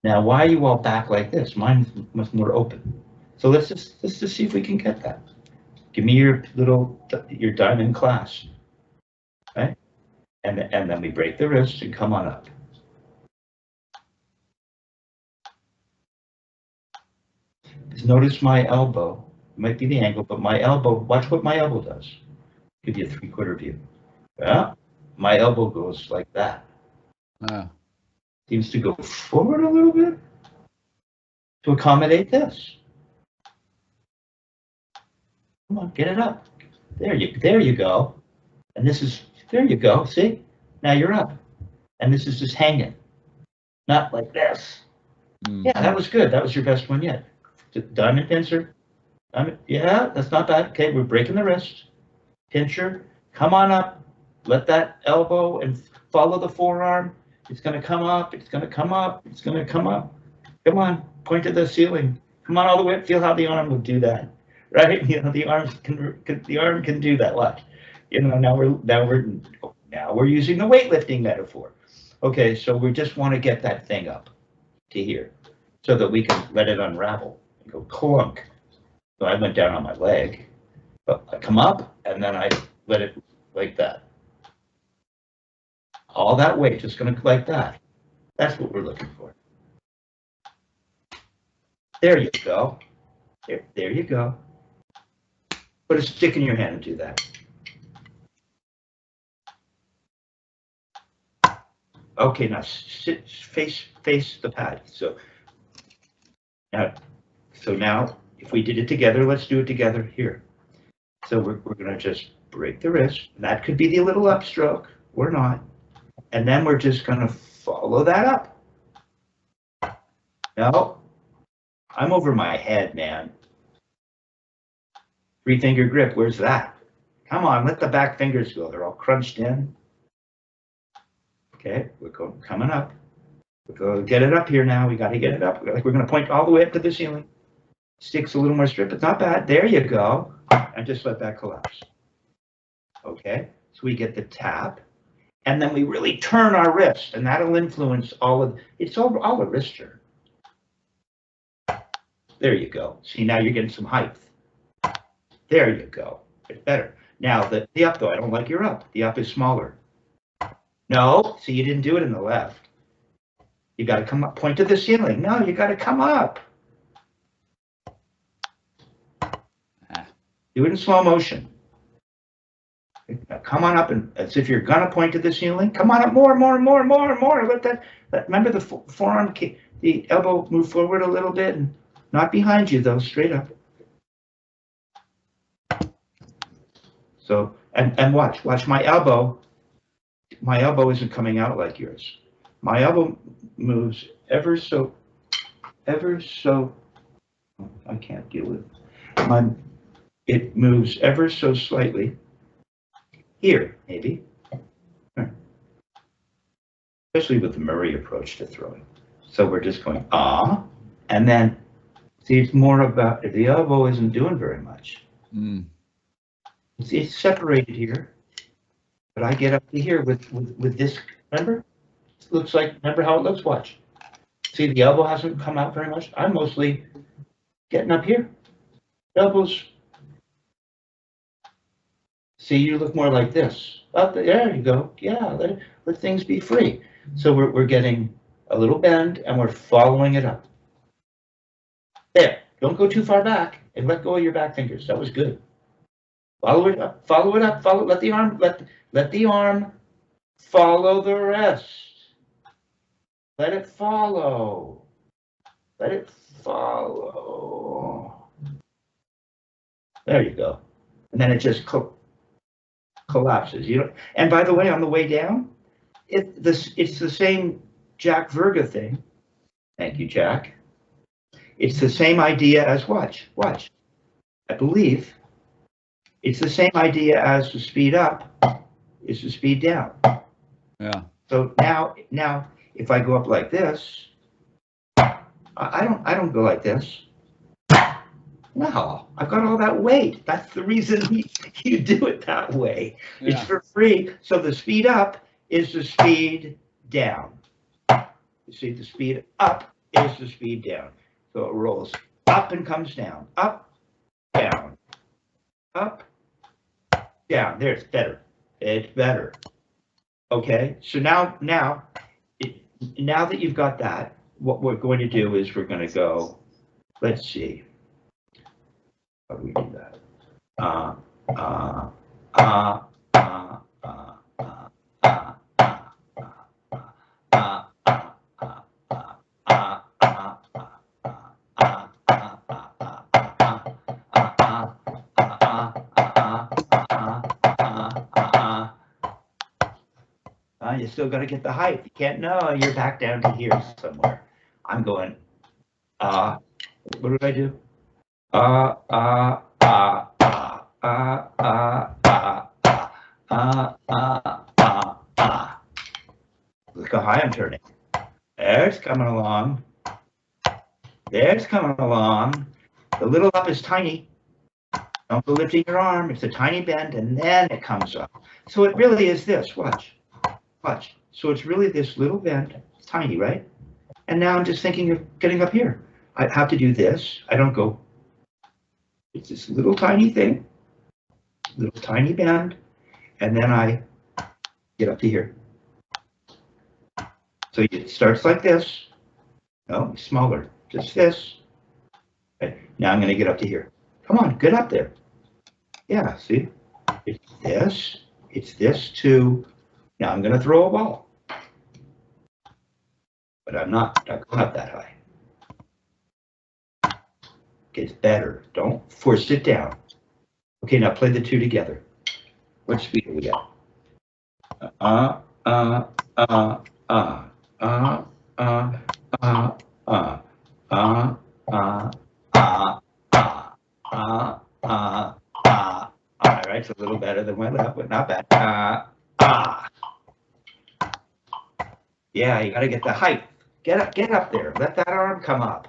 A: Now, why are you all back like this? Mine's much more open. So let's just see if we can get that. Give me your diamond clasp, right? And then we break the wrist and come on up. Just notice my elbow. It might be the angle, but my elbow, watch what my elbow does. Give you a 3/4 view. Yeah, my elbow goes like that. Seems to go forward a little bit to accommodate this. Come on, get it up. There you go. And there you go. See? Now you're up. And this is just hanging. Not like this. Yeah, that was good. That was your best one yet. Diamond pincer. Yeah, that's not bad. Okay, we're breaking the wrist. Pincher. Come on up. Let that elbow and follow the forearm. It's going to come up. It's going to come up. It's going to come up. Come on. Point to the ceiling. Come on all the way up. Feel how the arm would do that. Right? The arm can do that. Watch. Now we're using the weightlifting metaphor. Okay, so we just want to get that thing up to here so that we can let it unravel and go clunk. So I went down on my leg, but I come up and then I let it like that. All that weight just going to like that. That's what we're looking for. There you go. There you go. Put a stick in your hand and do that. Okay, now sit face the pad. So now if we did it together, let's do it together here. So we're going to just break the wrist. That could be the little upstroke or not. And then we're just going to follow that up. No, I'm over my head, man. 3-finger grip, where's that? Come on, let the back fingers go. They're all crunched in. Okay, we're coming up. We're going to get it up here now. We got to get it up. Like we're going to point all the way up to the ceiling. Sticks a little more strip. It's not bad. There you go. And just let that collapse. Okay, so we get the tap. And then we really turn our wrist, and that'll influence all of, it's all a wrister. There you go. See, now you're getting some height. There you go. It's better. Now, the up, though, I don't like your up. The up is smaller. No, see, you didn't do it in the left. You got to come up, point to the ceiling. No, you got to come up. Do it in slow motion. Now come on up, and as if you're gonna point to the ceiling. Come on up more. Let that. Remember the forearm, the elbow move forward a little bit, and not behind you though, straight up. So and watch my elbow. My elbow isn't coming out like yours. My elbow moves ever so. I can't deal with it. It moves ever so slightly. Here, maybe. Especially with the Murray approach to throwing. So we're just going, and then, see, it's more about, the elbow isn't doing very much. It's separated here, but I get up to here with this, remember? It looks like, remember how it looks? Watch. See, the elbow hasn't come out very much. I'm mostly getting up here. Elbows. See, you look more like this. Up there you go. Yeah, let things be free. So we're getting a little bend and we're following it up. There. Don't go too far back and let go of your back fingers. That was good. Follow it up. Follow it up. Let the arm follow the rest. Let it follow. Let it follow. There you go. And then it just collapses. And by the way, on the way down, it's the same Jack Verga thing. Thank you, Jack. It's the same idea as watch. I believe it's the same idea as the speed up is the speed down.
B: Yeah.
A: So now if I go up like this, I don't go like this. No, I've got all that weight. That's the reason you do it that way. Yeah. It's for free. So the speed up is the speed down. You see, the speed up is the speed down. So it rolls up and comes down. Up, down. Up, down. There, it's better. It's better. Okay, so now that you've got that, what we're going to do is we're going to go, let's see. How do we do that? You still got to get the height. You can't know. You're back down to here somewhere. I'm going, what did I do? Look how high I'm turning. There's coming along. There's coming along. The little up is tiny. Don't go lifting your arm. It's a tiny bend, and then it comes up. So it really is this. Watch. So it's really this little bend. It's tiny, right? And now I'm just thinking of getting up here. I have to do this. I don't go. It's this little tiny thing, little tiny bend, and then I get up to here. So it starts like this. No, smaller. Just this. Okay. Now I'm going to get up to here. Come on, get up there. Yeah, see? It's this too. Now I'm going to throw a ball. But I'm not going up that high. It's better. Don't force it down. Okay, now play the two together. What speed do we got? right's a little better than my left, but not bad. Ah. Yeah, you gotta get the height. Get up there. Let that arm come up.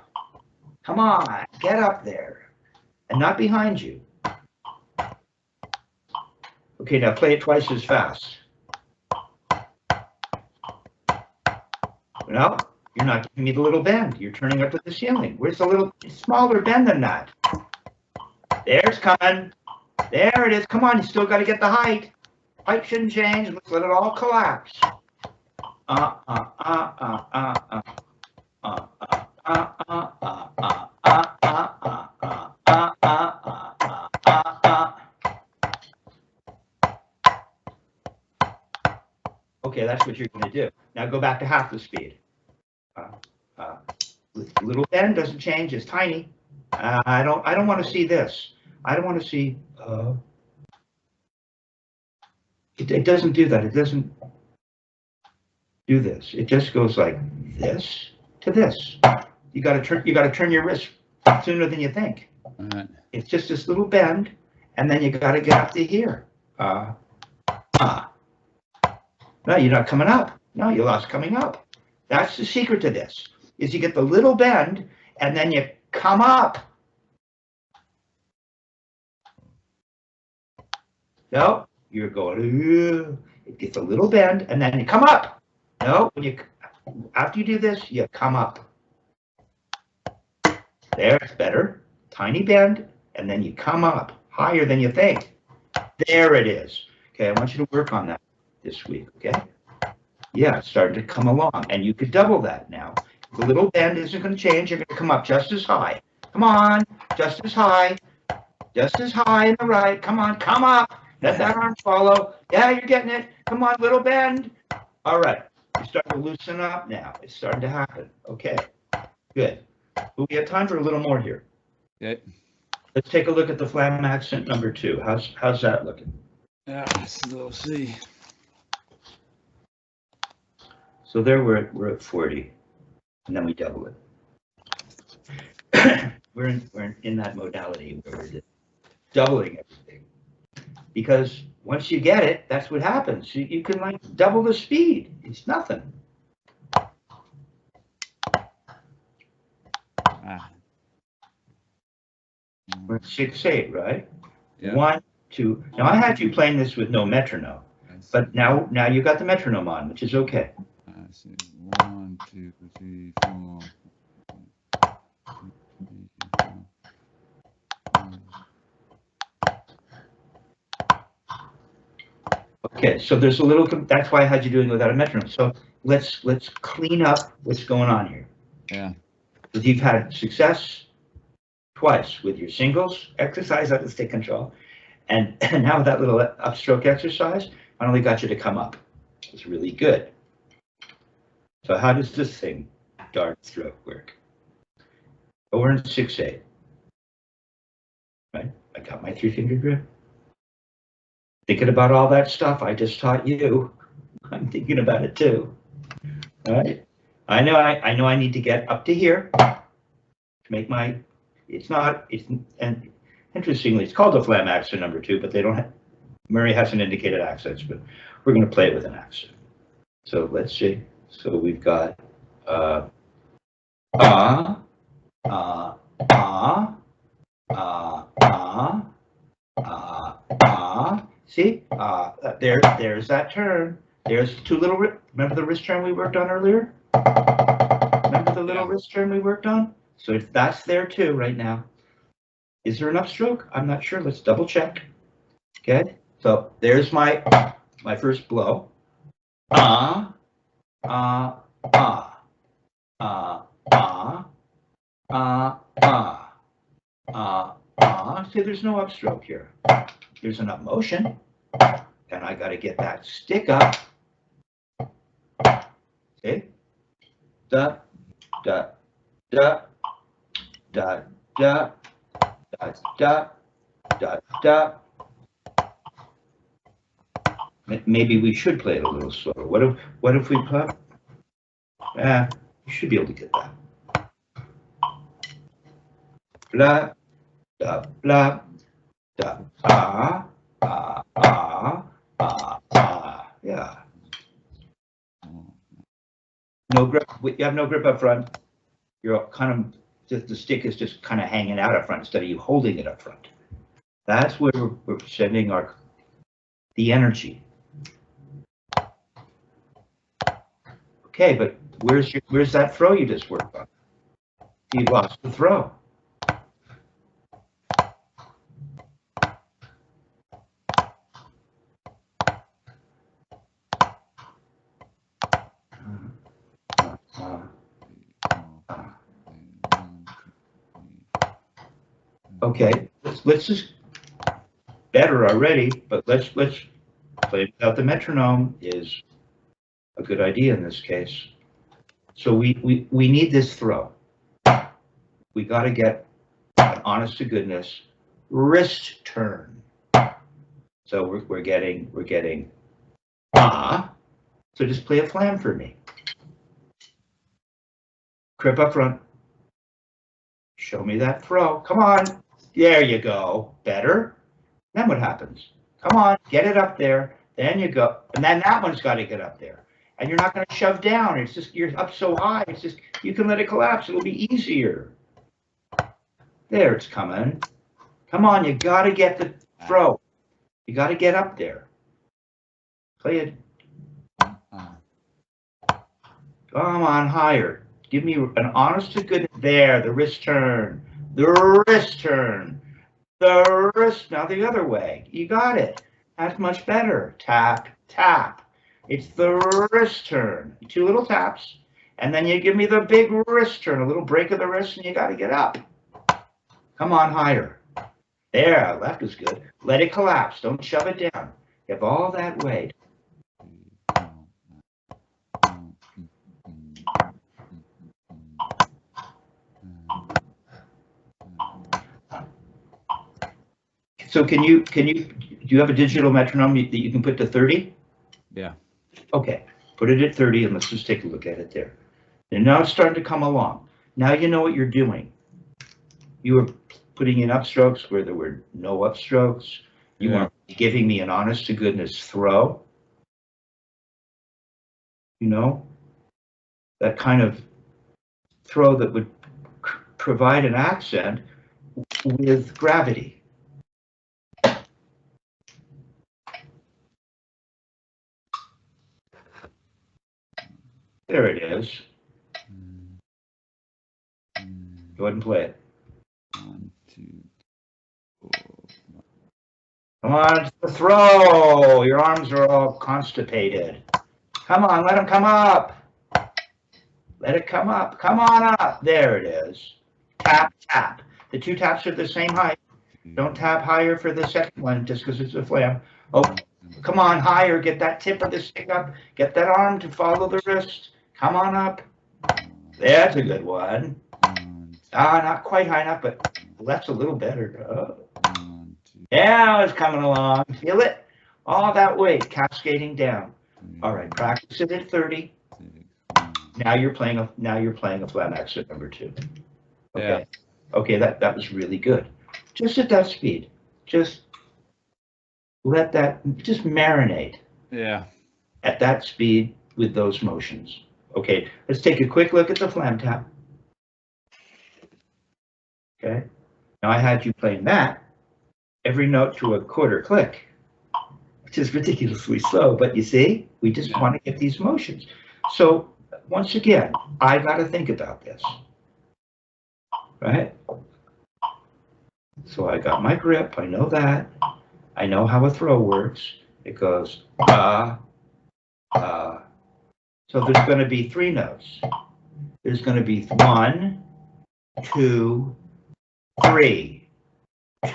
A: Come on, get up there. And not behind you. Okay, now play it twice as fast. No, you're not giving me the little bend. You're turning up to the ceiling. Where's the little smaller bend than that? There's coming. There it is. Come on, you still got to get the height. Height shouldn't change. Let's let it all collapse. Okay, that's what you're going to do. Now go back to half the speed. Little bend doesn't change. It's tiny. I don't want to see this. I don't want to see. It doesn't do that. It doesn't do this. It just goes like this to this. You got to turn your wrist sooner than you think.
B: Right.
A: It's just this little bend, and then you got to get up to here. No, you're not coming up. No, you lost coming up. That's the secret to this, is you get the little bend, and then you come up. No, you're going, it gets a little bend, and then you come up. No, after you do this, you come up. There's better. Tiny bend, and then you come up higher than you think. There it is. Okay, I want you to work on that this week, okay? Yeah, it's starting to come along, and you could double that now. The little bend isn't going to change. You're going to come up just as high. Come on, just as high in the right. Come on, come up. Let that arm follow. Yeah, you're getting it. Come on, little bend. All right, you're starting to loosen up now. It's starting to happen. Okay, good. But we have time for a little more here.
B: Okay.
A: Let's take a look at the Flam accent number 2. How's that looking?
B: Yeah, we'll see.
A: So there we're at 40, and then we double it. we're in that modality where we're doubling everything, because once you get it, that's what happens. You can like double the speed. It's nothing. We're at 6/8, right? Yeah. 1, 2. Now I had you playing this with no metronome, but now you got the metronome on, which is okay.
B: 1, 2, 3, 4.
A: Okay, so there's a little. That's why I had you doing it without a metronome. So let's clean up what's going on here.
B: Yeah.
A: Because you've had success twice with your singles exercise out of stick control, and now with that little upstroke exercise, I only got you to come up. It's really good. So how does this thing, dart stroke, work? Oh, we're in 6/8. Right? I got my 3-finger grip. Thinking about all that stuff I just taught you. I'm thinking about it too. All right. I know I need to get up to here to make my. And interestingly, it's called the Flam accent number 2, but they don't have. Murray hasn't indicated accents, but we're going to play it with an accent. So let's see. So we've got see, there's that turn. There's 2 little. Remember the wrist turn we worked on earlier? Remember the little wrist turn we worked on? So that's there too right now. Is there an upstroke? I'm not sure. Let's double check. Okay. So there's my first blow. See, there's no upstroke here. There's an up motion, and I got to get that stick up. See? Da, da, da, da, da, da, da, da, da. Maybe we should play it a little slower. What if we play? You should be able to get that. Blah, da, blah, da, Yeah. No grip. You have no grip up front. You're kind of just the stick is just kind of hanging out up front instead of you holding it up front. That's where we're sending the energy. Okay, but where's that throw you just worked on? You lost the throw. Okay, let's just better already, but let's play without the metronome is a good idea in this case. So we need this throw. We got to get an honest to goodness wrist turn. So we're getting So just play a flam for me. Crip up front. Show me that throw. Come on. There you go. Better. Then what happens? Come on, get it up there. Then you go. And then that one's got to get up there. And you're not going to shove down. It's just, you're up so high. It's just, you can let it collapse. It'll be easier. There, it's coming. Come on, you got to get the throw. You got to get up there. Play it. Come on, higher. Give me an honest to goodness. There, the wrist turn. The wrist turn. The wrist. Now the other way. You got it. That's much better. Tap, tap. It's the wrist turn. 2 little taps. And then you give me the big wrist turn. A little break of the wrist, and you got to get up. Come on, higher. There, left is good. Let it collapse. Don't shove it down. You have all that weight. So do you have a digital metronome that you can put to 30?
B: Yeah.
A: Okay, put it at 30 and let's just take a look at it there. And now it's starting to come along. Now you know what you're doing. You were putting in upstrokes where there were no upstrokes. You weren't giving me an honest to goodness throw. You know, that kind of throw that would provide an accent with gravity. There it is. Go ahead and play it.
B: 1, 2, 4.
A: Come on, it's the throw. Your arms are all constipated. Come on, let them come up. Let it come up. Come on up. There it is. Tap, tap. The 2 taps are the same height. Don't tap higher for the second one just because it's a flam. Oh, come on, higher. Get that tip of the stick up. Get that arm to follow the wrist. Come on up. That's a good one. Not quite high enough, but that's a little better. Now it's coming along. Feel it? All that weight cascading down. All right, practice it at 30. Now you're playing a flam accent number 2. Okay. Yeah. Okay, that was really good. Just at that speed. Just let that just marinate.
B: Yeah.
A: At that speed with those motions. Okay, let's take a quick look at the flam tap. Okay. Now I had you playing that every note to a quarter click, which is ridiculously slow, but you see, we just want to get these motions. So once again, I got to think about this, right? So I got my grip, I know that. I know how a throw works. It goes, So there's going to be 3 notes. There's going to be 1, 2, 3,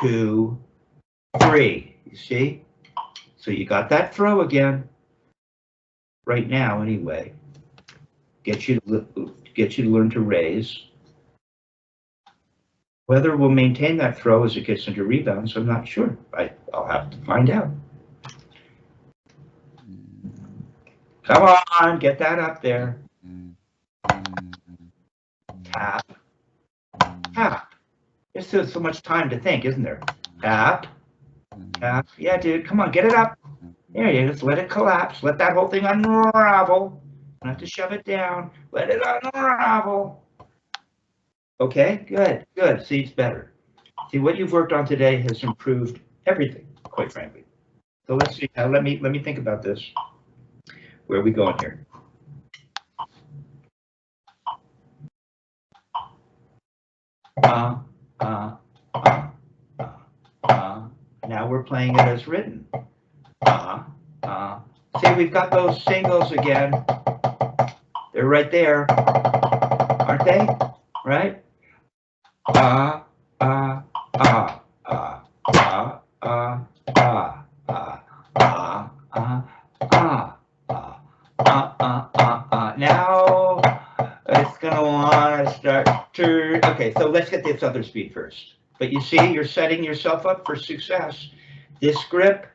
A: 2, 3. You see? So you got that throw again. Right now, anyway. Get you to learn to raise. Whether we'll maintain that throw as it gets into rebounds, I'm not sure. I'll have to find out. Come on, get that up there. Tap. Tap. There's still so much time to think, isn't there? Tap. Yeah, dude, come on, get it up. There you just let it collapse. Let that whole thing unravel. Don't have to shove it down. Let it unravel. Okay, good, good. See, it's better. See, what you've worked on today has improved everything, quite frankly. So let's see. Now, let me think about this. Where are we going here? Now we're playing it as written. See, we've got those singles again. They're right there, aren't they? Right? Now it's gonna want to start to. Okay, so let's get this other speed first. But you see, you're setting yourself up for success. This grip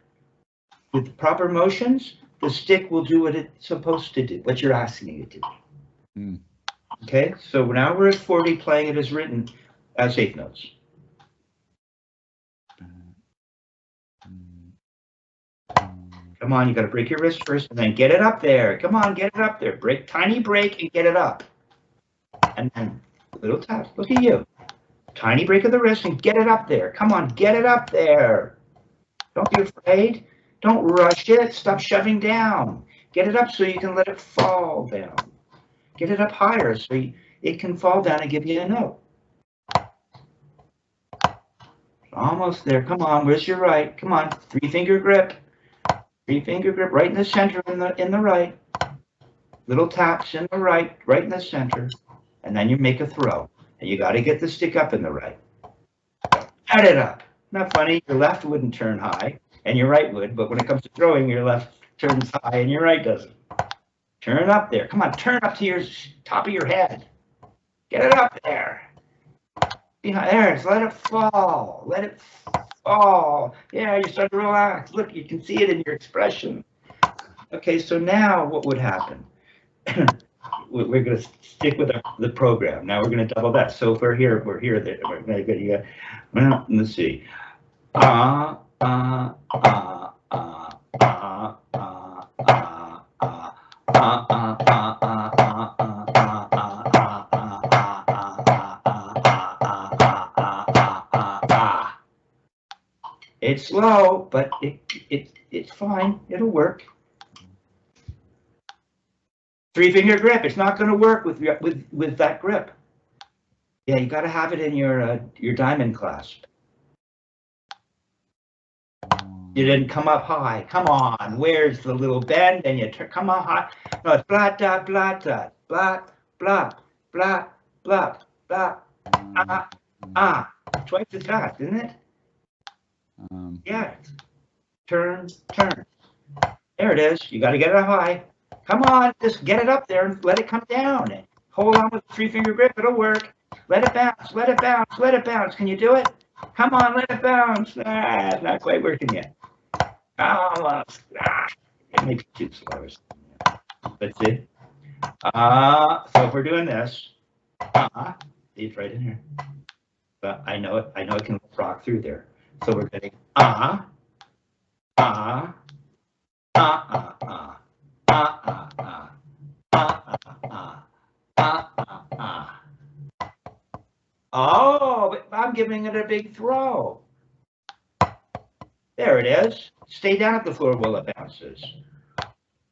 A: with the proper motions, the stick will do what it's supposed to do, what you're asking it to do. Okay, so now we're at 40, playing it as written as eighth notes. Come on, you got to break your wrist first and then get it up there. Come on, get it up there. Break, tiny break and get it up. And then little tap. Look at you. Tiny break of the wrist and get it up there. Come on, get it up there. Don't be afraid. Don't rush it. Stop shoving down. Get it up so you can let it fall down. Get it up higher so it can fall down and give you a note. Almost there. Come on, where's your right? Come on, 3-finger grip. 3-finger grip right in the center in the right. Little taps in the right in the center. And then you make a throw. And you got to get the stick up in the right. Add it up. Not funny, your left wouldn't turn high, and your right would, but when it comes to throwing, your left turns high and your right doesn't. Turn up there. Come on, turn up to your top of your head. Get it up there. Behind there, so let it fall. Let it fall. Yeah, you start to relax. Look, you can see it in your expression. Okay, so now what would happen? We're going to stick with the program. Now we're going to double that. So if we're here, we're there. We're going to go. Well, let's see. It's slow, but it's fine. It'll work. 3-finger grip. It's not going to work with that grip. Yeah, you got to have it in your diamond clasp. You didn't come up high. Come on. Where's the little bend? And you come on high. No, it's blah dot blah dot blah blah blah blah blah. Twice as fast, isn't it? Yeah. Turn. There it is. You got to get it up high. Come on, just get it up there and let it come down. Hold on with the 3-finger grip. It'll work. Let it bounce. Let it bounce. Let it bounce. Can you do it? Come on, let it bounce. It's not quite working yet. Almost. It makes it too slow. Let's see. So if we're doing this, see, it's right in here. But I know it. I know it can rock through there. So we're getting Oh, but I'm giving it a big throw. There it is. Stay down at the floor while it bounces.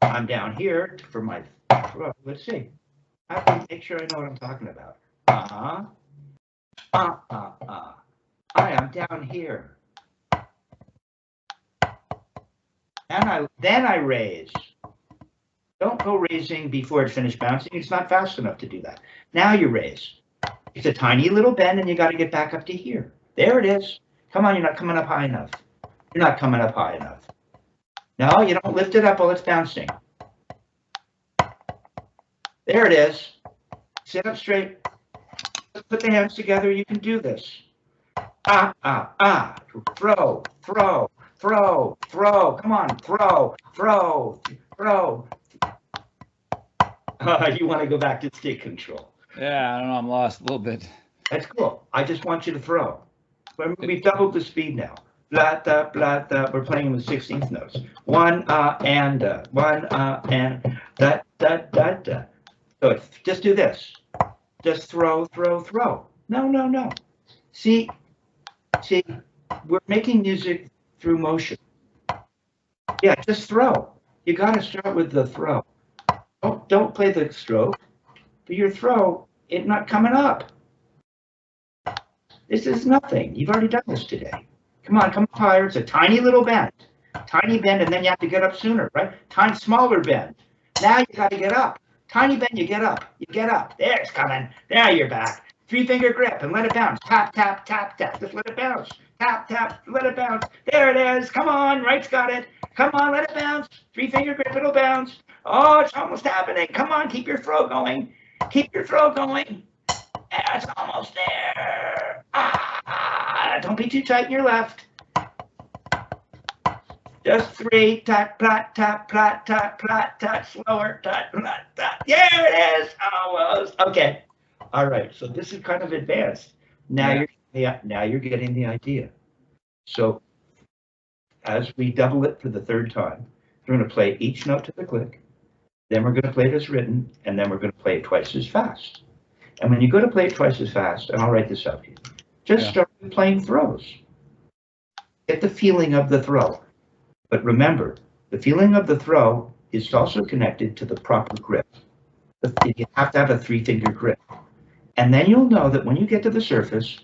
A: I'm down here for my throw. Let's see. I have to make sure I know what I'm talking about. I am down here. Then I raise. Don't go raising before it finished bouncing. It's not fast enough to do that. Now you raise. It's a tiny little bend, and you got to get back up to here. There it is. Come on, you're not coming up high enough. You're not coming up high enough. No, you don't lift it up while it's bouncing. There it is. Sit up straight. Put the hands together. You can do this. Throw. Come on, throw. You want to go back to stick control.
B: Yeah, I don't know. I'm lost a little bit.
A: That's cool. I just want you to throw. We've doubled the speed now. blah, da, blah, da. We're playing with 16th notes. One, and, one, and, da, da, da, da. So it's, just do this. Just throw, throw, throw. No, no, no. See, we're making music through motion. Yeah, just throw. You got to start with the throw. Don't play the stroke. For your throw, it's not coming up. This is nothing. You've already done this today. Come on, come up higher. It's a tiny little bend. Tiny bend, and then you have to get up sooner, right? Tiny, smaller bend. Now you got to get up. Tiny bend, you get up. You get up. There, it's coming. There, you're back. 3-finger grip and let it bounce. Tap, tap, tap, tap. Just let it bounce. Tap, tap, let it bounce. There it is. Come on, right's got it. Come on, let it bounce. 3-finger grip, it'll bounce. Oh, it's almost happening. Come on, keep your throw going. Keep your throw going. It's almost there. Don't be too tight in your left. Just 3, tap, plat, tap, plat, tap, plat, tap, slower, tap, plat, tap. There it is. Almost. Okay. All right. So this is kind of advanced. Now you're getting the idea. So as we double it for the third time, we're going to play each note to the click. Then we're going to play it as written, and then we're going to play it twice as fast. And when you go to play it twice as fast, and I'll write this out for you, just start playing throws. Get the feeling of the throw. But remember, the feeling of the throw is also connected to the proper grip. You have to have a 3-finger grip. And then you'll know that when you get to the surface,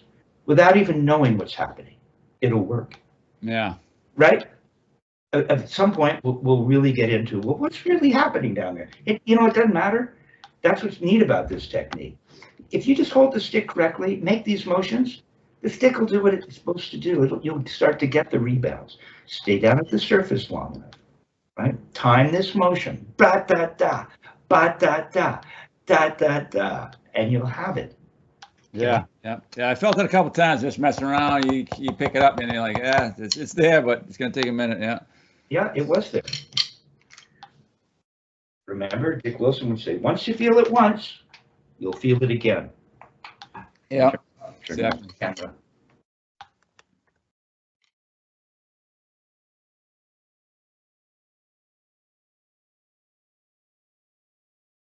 A: without even knowing what's happening, it'll work.
B: Yeah.
A: Right? At some point, we'll really get into, well, what's really happening down there? It doesn't matter. That's what's neat about this technique. If you just hold the stick correctly, make these motions, the stick will do what it's supposed to do. You'll start to get the rebounds. Stay down at the surface long enough, right? Time this motion, ba da da, ba da da, da da da, and you'll have it.
B: Yeah. I felt it a couple times just messing around. You pick it up and you're like, yeah, it's there, but it's gonna take a minute. Yeah.
A: Yeah, it was there. Remember, Dick Wilson would say, once you feel it once, you'll feel it again.
B: Yeah.
A: Turn the camera.